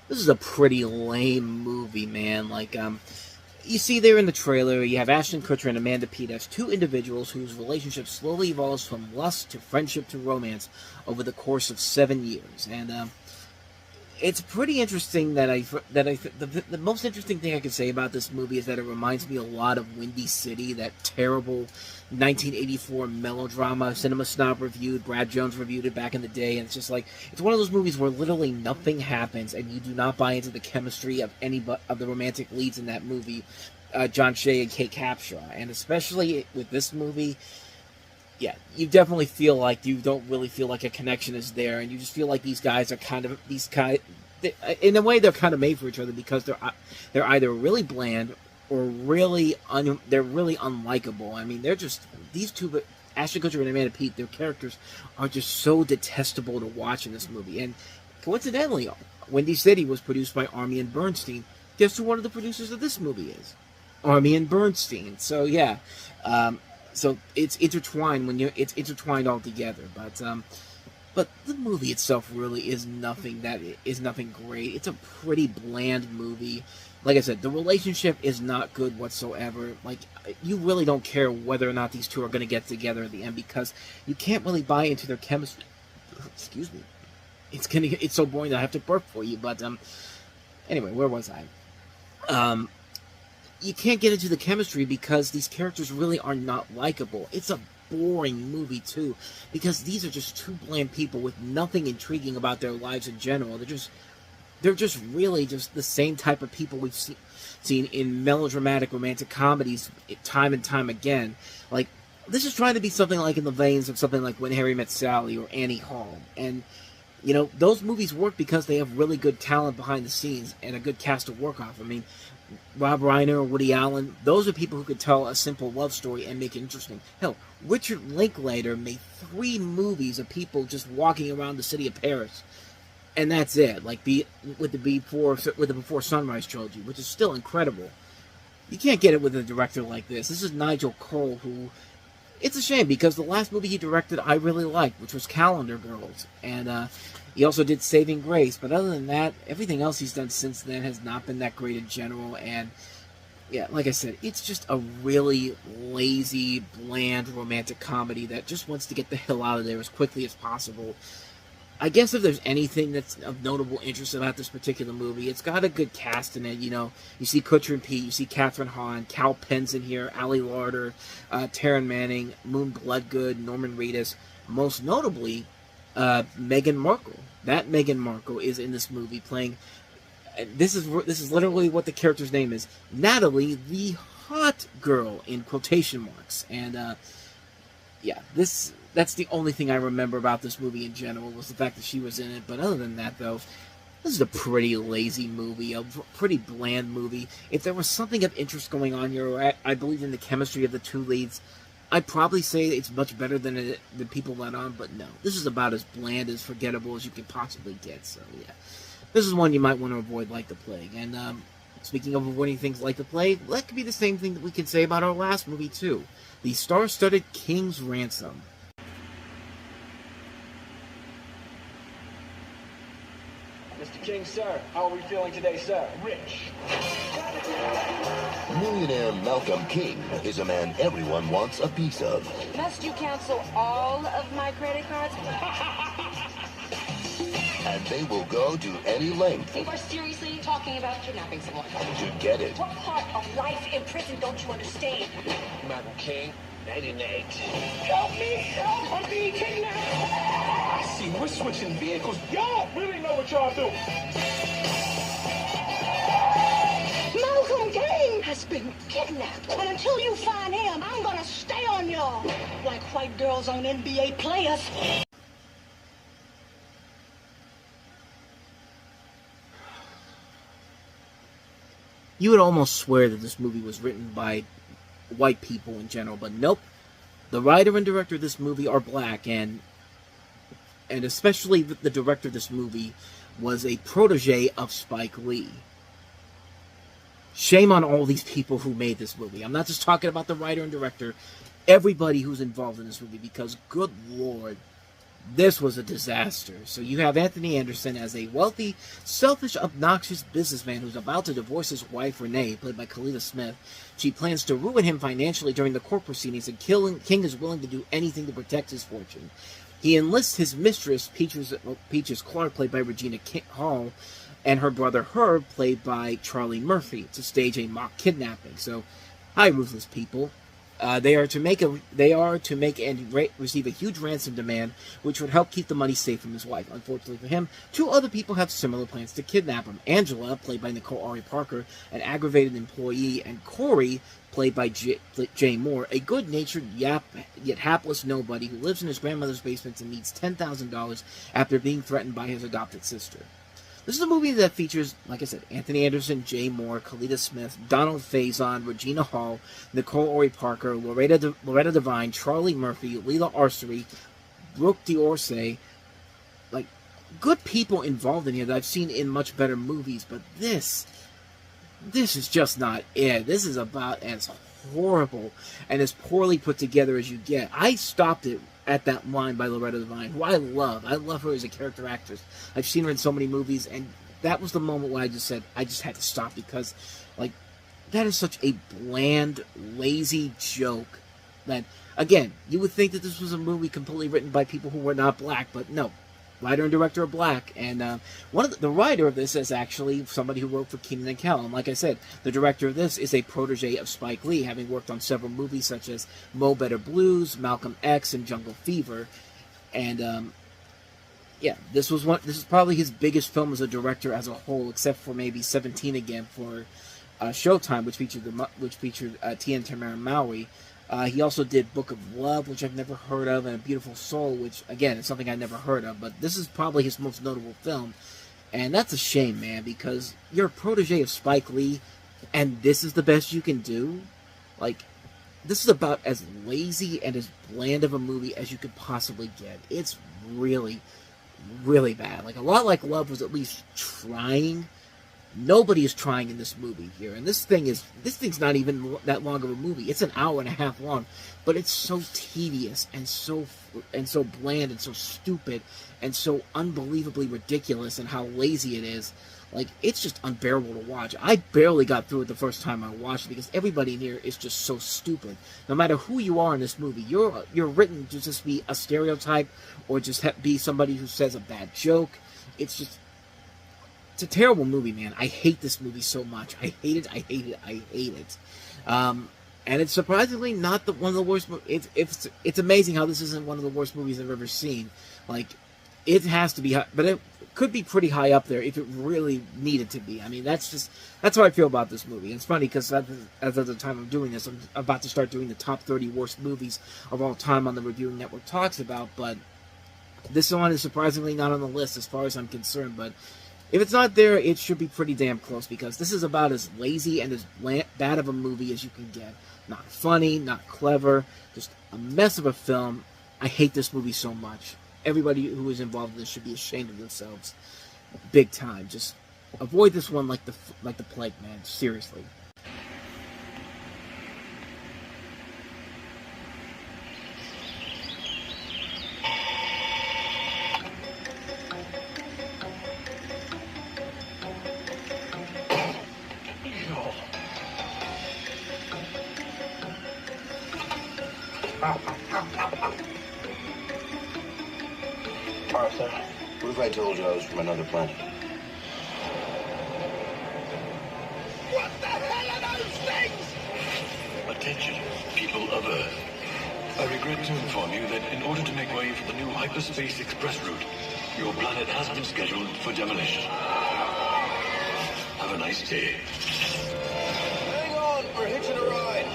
this is a pretty lame movie, man. Like, you see there in the trailer, you have Ashton Kutcher and Amanda Peet as two individuals whose relationship slowly evolves from lust to friendship to romance over the course of 7 years. And it's pretty interesting the most interesting thing I can say about this movie is that it reminds me a lot of Windy City, that terrible 1984 melodrama Cinema Snob reviewed. Brad Jones reviewed it back in the day, and it's just like, it's one of those movies where literally nothing happens, and you do not buy into the chemistry of any of the romantic leads in that movie, John Shea and Kate Capshaw. And especially with this movie, yeah, you definitely feel like you don't really feel like a connection is there, and you just feel like these guys are in a way they're kind of made for each other, because they're either really bland or they're really unlikable. I mean, they're just, these two, but Ashton Kutcher and Amanda Peet, their characters are just so detestable to watch in this movie. And coincidentally, Windy City was produced by Army and Bernstein. Guess who one of the producers of this movie is? Army and Bernstein. So yeah. So it's intertwined it's intertwined all together, but the movie itself really is nothing great. It's a pretty bland movie. Like I said, the relationship is not good whatsoever. Like, you really don't care whether or not these two are going to get together at the end, because you can't really buy into their chemistry. Excuse me. It's so boring that I have to burp for you. But anyway, where was I? You can't get into the chemistry because these characters really are not likable. It's a boring movie, too, because these are just two bland people with nothing intriguing about their lives in general. They're just really just the same type of people we've seen in melodramatic romantic comedies time and time again. Like, this is trying to be something like in the veins of something like When Harry Met Sally or Annie Hall. And, you know, those movies work because they have really good talent behind the scenes and a good cast to work off. I mean, Rob Reiner or Woody Allen, those are people who could tell a simple love story and make it interesting. Hell, Richard Linklater made 3 movies of people just walking around the city of Paris, and that's it. Like with the Before Sunrise trilogy, which is still incredible. You can't get it with a director like this. This is Nigel Cole, who, it's a shame because the last movie he directed I really liked, which was Calendar Girls, and he also did Saving Grace, but other than that, everything else he's done since then has not been that great in general. And yeah, like I said, it's just a really lazy, bland romantic comedy that just wants to get the hell out of there as quickly as possible. I guess if there's anything that's of notable interest about this particular movie, it's got a good cast in it. You know, you see Kutcher and Pete, you see Catherine Hahn, Cal Penn's in here, Ali Larder, Taryn Manning, Moon Bloodgood, Norman Reedus. Most notably, Meghan Markle. That Meghan Markle is in this movie playing. This is literally what the character's name is, Natalie, the hot girl in quotation marks. And yeah, that's the only thing I remember about this movie in general, was the fact that she was in it. But other than that, though, this is a pretty lazy movie, a pretty bland movie. If there was something of interest going on here, I believe in the chemistry of the two leads, I'd probably say it's much better than people let on, but no. This is about as bland, as forgettable as you can possibly get, so yeah. This is one you might want to avoid like the plague. And speaking of avoiding things like the plague, that could be the same thing that we can say about our last movie, too. The star-studded King's Ransom. Mr. King, sir, how are we feeling today, sir? Rich. Millionaire Malcolm King is a man everyone wants a piece of. Must you cancel all of my credit cards? And they will go to any length You are seriously talking about kidnapping someone? to get it. What part of life in prison don't you understand? Malcolm King, 98. Help me! I'm being kidnapped! I see we're switching vehicles. Y'all really know what y'all doing. Malcolm King has been kidnapped. And until you find him, I'm gonna stay on y'all. Like white girls on NBA players. You would almost swear that this movie was written by white people in general, but nope. The writer and director of this movie are black, and especially the director of this movie was a protege of Spike Lee. Shame on all these people who made this movie. I'm not just talking about the writer and director, everybody who's involved in this movie, because good lord, this was a disaster. So you have Anthony Anderson as a wealthy, selfish, obnoxious businessman who's about to divorce his wife, Renee, played by Kalita Smith. She plans to ruin him financially during the court proceedings, and King is willing to do anything to protect his fortune. He enlists his mistress, Peaches Clark, played by Regina Hall, and her brother Herb, played by Charlie Murphy, to stage a mock kidnapping. So, hi, ruthless people. They are to make and receive a huge ransom demand, which would help keep the money safe from his wife. Unfortunately for him, two other people have similar plans to kidnap him. Angela, played by Nicole Ari Parker, an aggravated employee, and Corey, played by Jay Moore, a good-natured yet hapless nobody who lives in his grandmother's basement and needs $10,000 after being threatened by his adopted sister. This is a movie that features, like I said, Anthony Anderson, Jay Moore, Kalita Smith, Donald Faison, Regina Hall, Nicole Ori Parker, Loretta Devine, Charlie Murphy, Leela Arsery, Brooke D'Orsay. Like, good people involved in here that I've seen in much better movies, but this is just not it. This is about as horrible and as poorly put together as you get. I stopped it at that line by Loretta Devine, who I love. I love her as a character actress. I've seen her in so many movies, and that was the moment where I just said, I just had to stop, because, like, that is such a bland, lazy joke that, again, you would think that this was a movie completely written by people who were not black, but no. Writer and director are black, and the writer of this is actually somebody who wrote for Kino and Kel. And like I said, the director of this is a protege of Spike Lee, having worked on several movies such as Mo Better Blues, Malcolm X, and Jungle Fever. And yeah, this is probably his biggest film as a director as a whole, except for maybe 17 Again for Showtime, which featured Tia and Tamara Mowry. He also did Book of Love, which I've never heard of, and A Beautiful Soul, which, again, is something I never heard of. But this is probably his most notable film. And that's a shame, man, because you're a protege of Spike Lee, and this is the best you can do? Like, this is about as lazy and as bland of a movie as you could possibly get. It's really, really bad. Like, a lot like Love was at least trying. Nobody is trying in this movie here, and this thing's not even that long of a movie. It's an hour and a half long, but it's so tedious and so bland and so stupid and so unbelievably ridiculous, and how lazy it is. Like, it's just unbearable to watch. I barely got through it the first time I watched it, because everybody in here is just so stupid. No matter who you are in this movie, you're written to just be a stereotype or just be somebody who says a bad joke. It's a terrible movie, man. I hate this movie so much. I hate it. And it's surprisingly not one of the worst. It's amazing how this isn't one of the worst movies I've ever seen. Like, it has to be, but it could be pretty high up there if it really needed to be. I mean, that's how I feel about this movie. It's funny because as of the time I'm doing this, I'm about to start doing the top 30 worst movies of all time on the Reviewing Network Talks About. But this one is surprisingly not on the list as far as I'm concerned. But if it's not there, it should be pretty damn close, because this is about as lazy and as bad of a movie as you can get. Not funny, not clever, just a mess of a film. I hate this movie so much. Everybody who is involved in this should be ashamed of themselves. Big time. Just avoid this one like the plague, man. Seriously. Arthur, what if I told you I was from another planet? What the hell are those things? Attention, people of Earth. I regret to inform you that in order to make way for the new hyperspace express route, your planet has been scheduled for demolition. Have a nice day. Hang on, we're hitching a ride.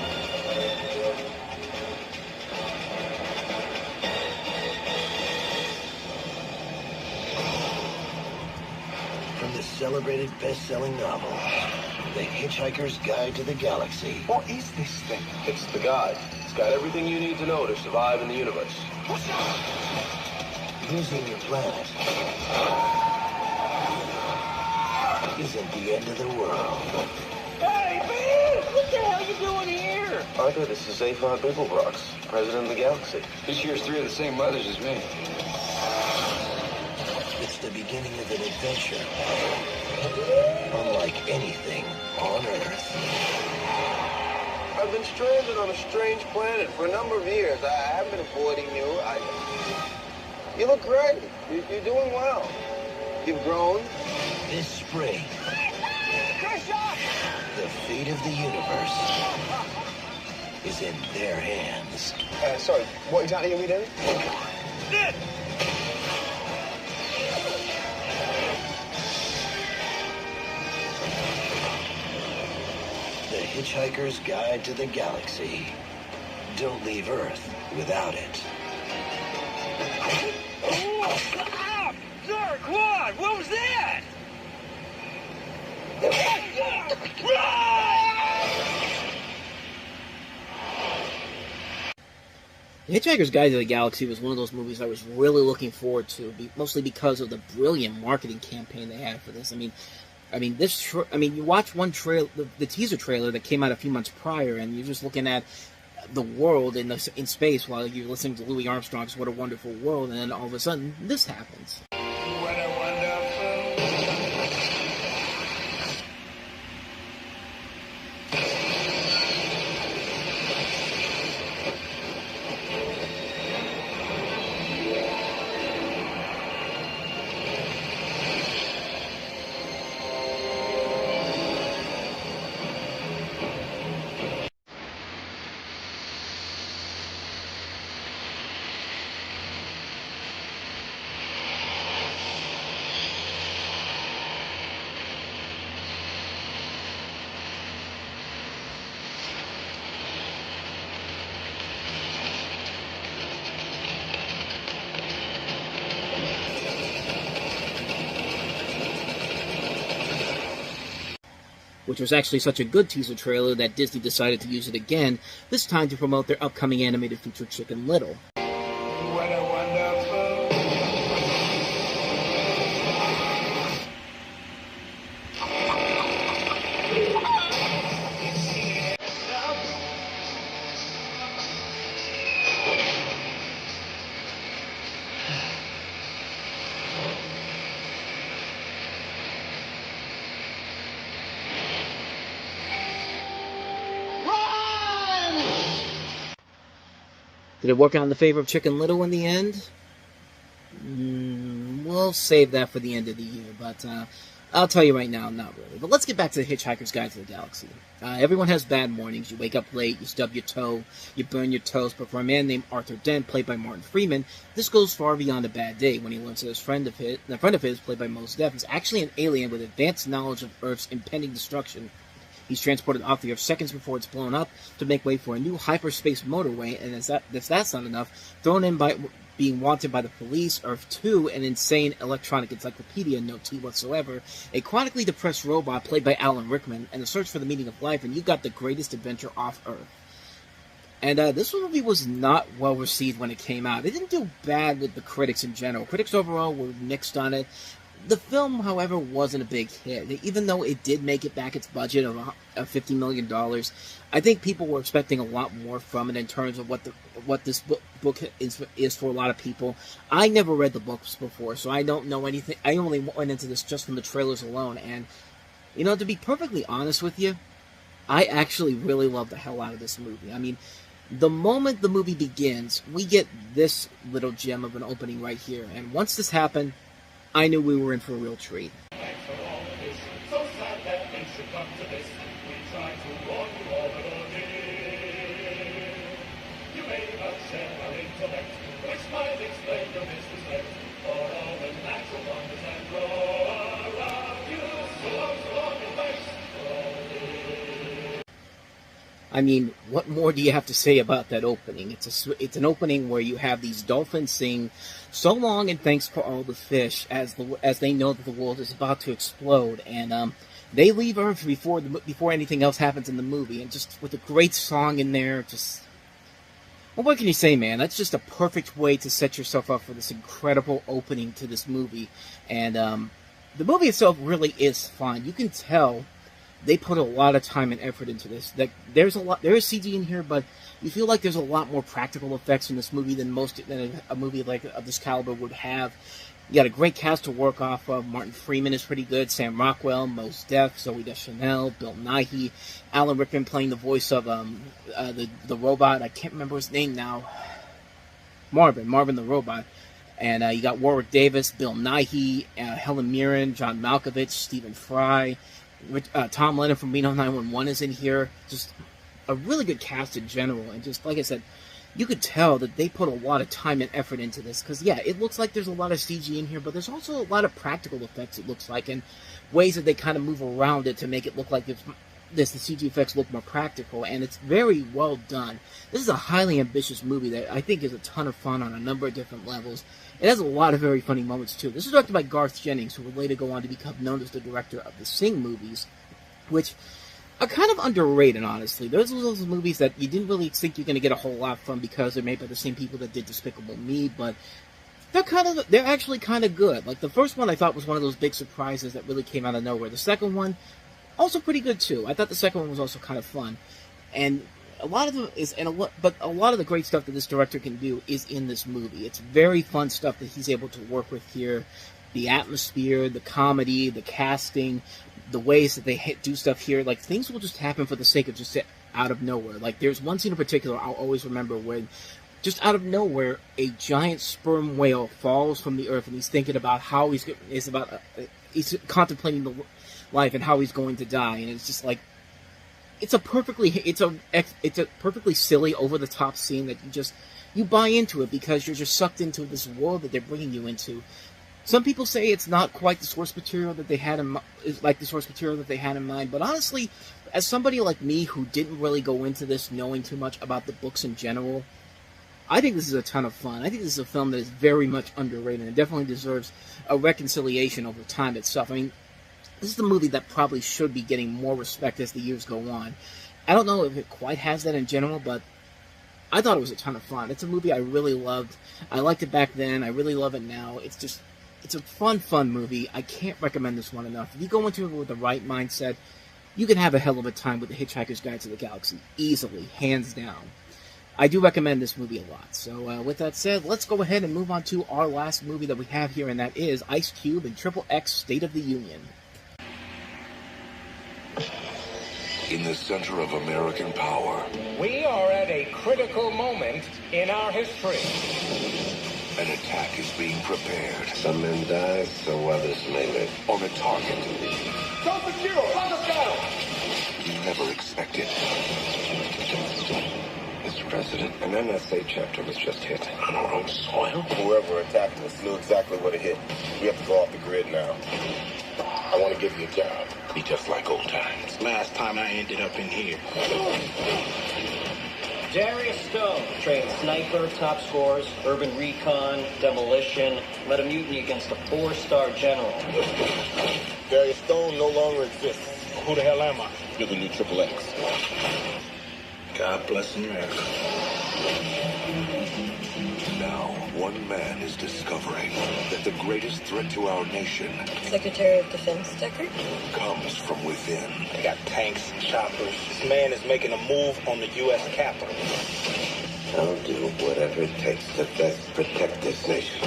From the celebrated best-selling novel, The Hitchhiker's Guide to the Galaxy. What is this thing? It's the guide. It's got everything you need to know to survive in the universe. Losing your planet isn't the end of the world. Hey, man! What the hell you doing here? Arthur, this is Zaphod Bibblebrox, president of the galaxy. He shares 3 of the same letters as me. It's the beginning of an adventure, unlike anything on Earth. I've been stranded on a strange planet for a number of years. I haven't been avoiding you. You look great. You're doing well. You've grown. This spring, the fate of the universe is in their hands. Sorry, what exactly are we doing? The Hitchhiker's Guide to the Galaxy. Don't leave Earth without it. Sir, come on! What was that? The Hitchhiker's Guide to the Galaxy was one of those movies I was really looking forward to, mostly because of the brilliant marketing campaign they had for this. You watch one trailer, the teaser trailer that came out a few months prior, and you're just looking at the world in space while you're listening to Louis Armstrong's "What a Wonderful World," and then all of a sudden, this happens. What a wonderful... Which was actually such a good teaser trailer that Disney decided to use it again, this time to promote their upcoming animated feature Chicken Little. What a wonderful... Did it work out in the favor of Chicken Little in the end? We'll save that for the end of the year, but I'll tell you right now, not really. But let's get back to The Hitchhiker's Guide to the Galaxy. Everyone has bad mornings. You wake up late, you stub your toe, you burn your toast, but for a man named Arthur Dent, played by Martin Freeman, this goes far beyond a bad day when he learns that a friend of his, played by Mos Def, is actually an alien with advanced knowledge of Earth's impending destruction. He's transported off the Earth seconds before it's blown up to make way for a new hyperspace motorway, and if that's not enough, thrown in by being wanted by the police, Earth 2, an insane electronic encyclopedia, no tea whatsoever, a chronically depressed robot played by Alan Rickman, and a search for the meaning of life, and you got the greatest adventure off Earth. And this movie was not well received when it came out. It didn't do bad with the critics in general. Critics overall were mixed on it. The film, however, wasn't a big hit. Even though it did make it back its budget of $50 million, I think people were expecting a lot more from it in terms of what this book is for a lot of people. I never read the books before, so I don't know anything. I only went into this just from the trailers alone, and, to be perfectly honest with you, I actually really love the hell out of this movie. I mean, the moment the movie begins, we get this little gem of an opening right here, and once this happened, I knew we were in for a real treat. Thanks for all of this. So sad that things should come to this. We tried to warn you all, but oh dear. You made us share our intellect, which might explain your disrespect for all the natural wonders that grow around you. So long and thanks for all this. I mean, what more do you have to say about that opening? It's an opening where you have these dolphins sing "So long and thanks for all the fish" as they know that the world is about to explode, and they leave Earth before anything else happens in the movie, and just with a great song in there, just what can you say, man? That's just a perfect way to set yourself up for this incredible opening to this movie, and the movie itself really is fun. You can tell they put a lot of time and effort into this. There is CG in here, but you feel like there's a lot more practical effects in this movie than a movie like of this caliber would have. You got a great cast to work off of. Martin Freeman is pretty good. Sam Rockwell, Mos Def, Zooey Deschanel, Bill Nighy, Alan Rickman playing the voice of the robot. I can't remember his name now. Marvin the robot. And you got Warwick Davis, Bill Nighy, Helen Mirren, John Malkovich, Stephen Fry, Tom Lennon from Reno 911 is in here. Just a really good cast in general. And just like I said, you could tell that they put a lot of time and effort into this. Because, yeah, it looks like there's a lot of CG in here, but there's also a lot of practical effects, it looks like, and ways that they kind of move around it to make it look like the CG effects look more practical, and it's very well done. This is a highly ambitious movie that I think is a ton of fun on a number of different levels. It has a lot of very funny moments, too. This is directed by Garth Jennings, who would later go on to become known as the director of the Sing movies, which are kind of underrated, honestly. Those are those movies that you didn't really think you're going to get a whole lot from because they're made by the same people that did Despicable Me, but they're actually kind of good. Like, the first one I thought was one of those big surprises that really came out of nowhere. The second one, also pretty good, too. I thought the second one was also kind of fun. And a lot of the great stuff that this director can do is in this movie. It's very fun stuff that he's able to work with here. The atmosphere, the comedy, the casting, the ways that they do stuff here. Like, things will just happen for the sake of just out of nowhere. Like, there's one scene in particular I'll always remember when, just out of nowhere, a giant sperm whale falls from the earth, and he's thinking about how he's contemplating the life and how he's going to die, and it's just like, it's a perfectly silly, over-the-top scene that you buy into it because you're just sucked into this world that they're bringing you into. Some people say it's not quite the source material that they had in mind, but honestly, as somebody like me who didn't really go into this knowing too much about the books in general, I think this is a ton of fun. I think this is a film that is very much underrated and definitely deserves a reconciliation over time itself. I mean, this is a movie that probably should be getting more respect as the years go on. I don't know if it quite has that in general, but I thought it was a ton of fun. It's a movie I really loved. I liked it back then. I really love it now. It's a fun movie. I can't recommend this one enough. If you go into it with the right mindset, you can have a hell of a time with The Hitchhiker's Guide to the Galaxy. Easily. Hands down. I do recommend this movie a lot. So, with that said, let's go ahead and move on to our last movie that we have here, and that is Ice Cube and XXX State of the Union. In the center of American power, we are at a critical moment in our history. An attack is being prepared. Some men die, so others may live. On a target Don't secure! On the battle! you never expected. Mr. President, an NSA chapter was just hit on our own soil. Whoever attacked us knew exactly what it hit. We have to go off the grid now. I want to give you a job. Be just like old times. Last time I ended up in here. Darius Stone trained sniper, top scores, urban recon, demolition, led a mutiny against a 4-star general. Darius Stone no longer exists. Who the hell am I? You're the new XXX. God bless America. Now, one man is discovering that the greatest threat to our nation Secretary of Defense Deckard? comes from within. They got tanks and choppers. This man is making a move on the U.S. Capitol. I'll do whatever it takes to best protect this nation.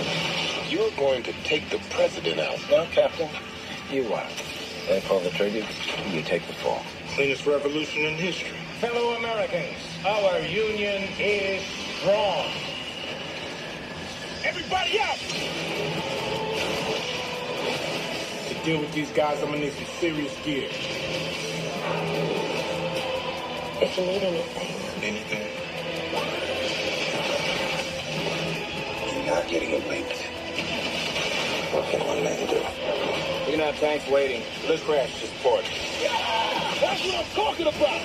You're going to take the president out, huh, Captain? You what? They pull the trigger, you take the fall. Cleanest revolution in history. Fellow Americans, our union is strong. Everybody out! To deal with these guys, I'm gonna need some serious gear. If you need anything. Anything? You're not getting away with it. What can one man do? We're gonna have tanks waiting. Let's crash this party. Yeah! That's what I'm talking about!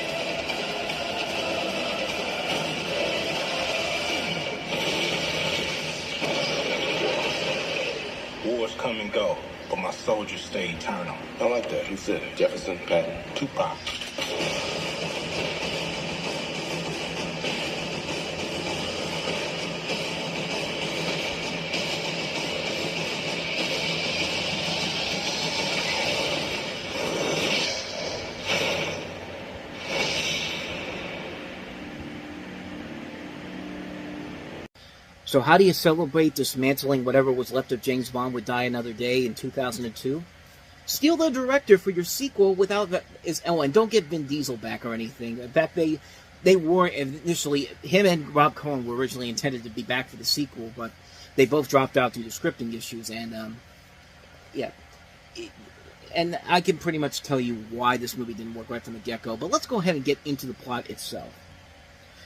Wars come and go, but my soldiers stay eternal. I like that. Who said it? Jefferson, Patton, Tupac. So how do you celebrate dismantling whatever was left of James Bond Would Die Another Day in 2002? Steal the director for your sequel without and don't get Vin Diesel back or anything. In fact, they were initially, him and Rob Cohen were originally intended to be back for the sequel, but they both dropped out due to scripting issues, and yeah. And I can pretty much tell you why this movie didn't work right from the get-go, but let's go ahead and get into the plot itself.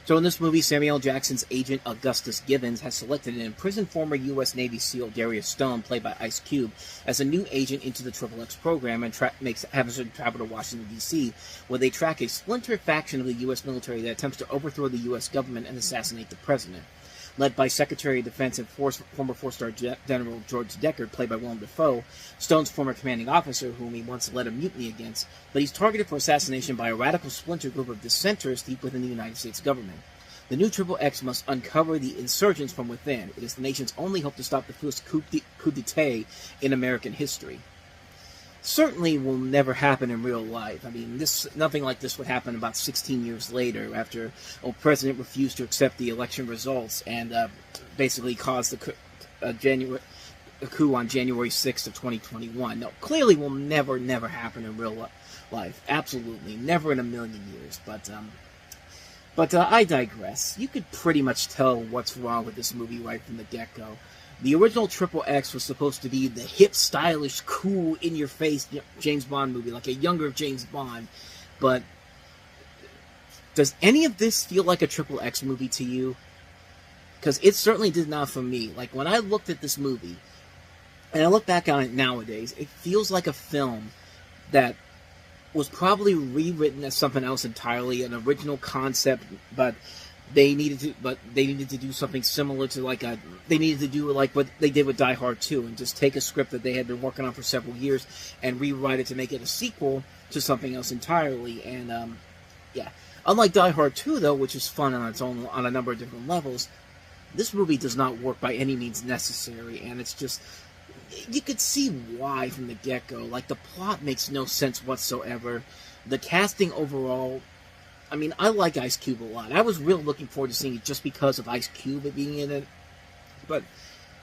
So in this movie, Samuel L. Jackson's agent Augustus Givens has selected an imprisoned former U.S. Navy SEAL Darius Stone, played by Ice Cube, as a new agent into the XXX program and has him travel to Washington, D.C., where they track a splinter faction of the U.S. military that attempts to overthrow the U.S. government and assassinate the president. Led by Secretary of Defense and former four-star General George Deckard, played by Willem Dafoe, Stone's former commanding officer, whom he once led a mutiny against, but he's targeted for assassination by a radical splinter group of dissenters deep within the United States government. The new XXX must uncover the insurgents from within. It is the nation's only hope to stop the first coup d'etat in American history. Certainly will never happen in real life. I mean, nothing like this would happen about 16 years later, after a president refused to accept the election results and basically caused a coup on January 6th of 2021. No, clearly will never happen in real life. Absolutely, never in a million years. But I digress. You could pretty much tell what's wrong with this movie right from the get-go. The original XXX was supposed to be the hip, stylish, cool, in-your-face James Bond movie, like a younger James Bond. But does any of this feel like a XXX movie to you? Because it certainly did not for me. Like, when I looked at this movie, and I look back on it nowadays, it feels like a film that was probably rewritten as something else entirely, an original concept, but they needed to do something similar to they needed to do like what they did with Die Hard 2 and just take a script that they had been working on for several years and rewrite it to make it a sequel to something else entirely. And yeah, unlike Die Hard 2 though, which is fun on its own on a number of different levels, this movie does not work by any means necessary, and it's just, you could see why from the get-go. Like, the plot makes no sense whatsoever. The casting overall, I mean, I like Ice Cube a lot. I was really looking forward to seeing it just because of Ice Cube being in it. But,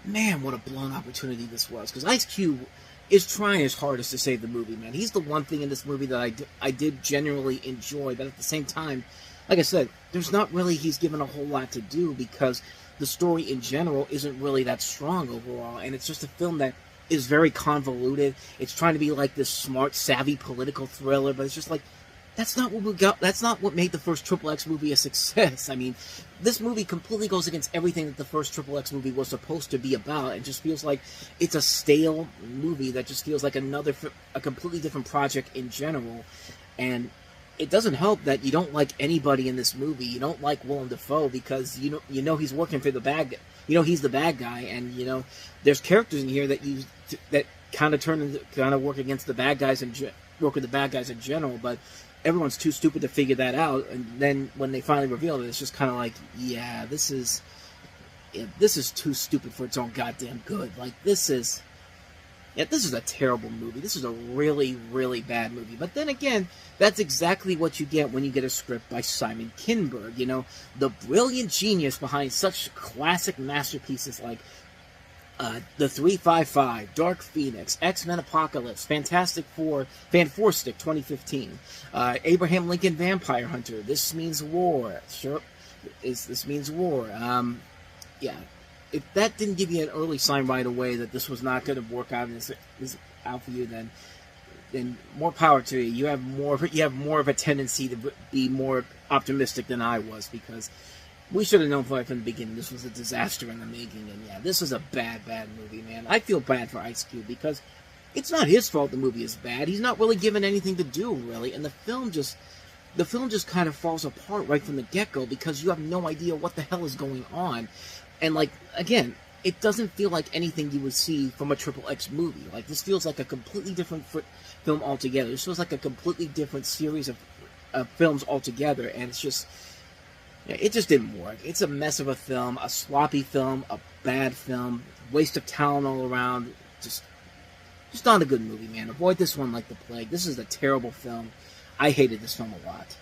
man, what a blown opportunity this was. Because Ice Cube is trying his hardest to save the movie, man. He's the one thing in this movie that I did genuinely enjoy. But at the same time, like I said, there's not really, he's given a whole lot to do because the story in general isn't really that strong overall. And it's just a film that is very convoluted. It's trying to be like this smart, savvy political thriller. But it's just like, that's not what we got. That's not what made the first XXX movie a success. I mean, this movie completely goes against everything that the first XXX movie was supposed to be about. It just feels like it's a stale movie that just feels like a completely different project in general. And it doesn't help that you don't like anybody in this movie. You don't like Willem Dafoe because you know he's working for the bad guy. You know he's the bad guy, and you know there's characters in here that kind of work against the bad guys and work with the bad guys in general, but everyone's too stupid to figure that out, and then when they finally reveal it, it's just kind of like, yeah, this is too stupid for its own goddamn good. Like, this is a terrible movie. This is a really, really bad movie. But then again, that's exactly what you get when you get a script by Simon Kinberg, you know, the brilliant genius behind such classic masterpieces like The 355, Dark Phoenix, X-Men Apocalypse, Fantastic Four, Fan Four Stick 2015, Abraham Lincoln Vampire Hunter, This Means War, sure, This Means War, yeah, if that didn't give you an early sign right away that this was not going to work out out for you, then more power to you. You have more of a tendency to be more optimistic than I was, because we should have known right from the beginning this was a disaster in the making, and yeah, this is a bad movie, man. I feel bad for Ice Cube, because it's not his fault the movie is bad. He's not really given anything to do, really, and the film just kind of falls apart right from the get-go, because you have no idea what the hell is going on. And, like, again, it doesn't feel like anything you would see from a XXX movie. Like, this feels like a completely different film altogether. This feels like a completely different series of films altogether, and it's just, yeah, it just didn't work. It's a mess of a film, a sloppy film, a bad film, waste of talent all around. Just not a good movie, man. Avoid this one like the plague. This is a terrible film. I hated this film a lot.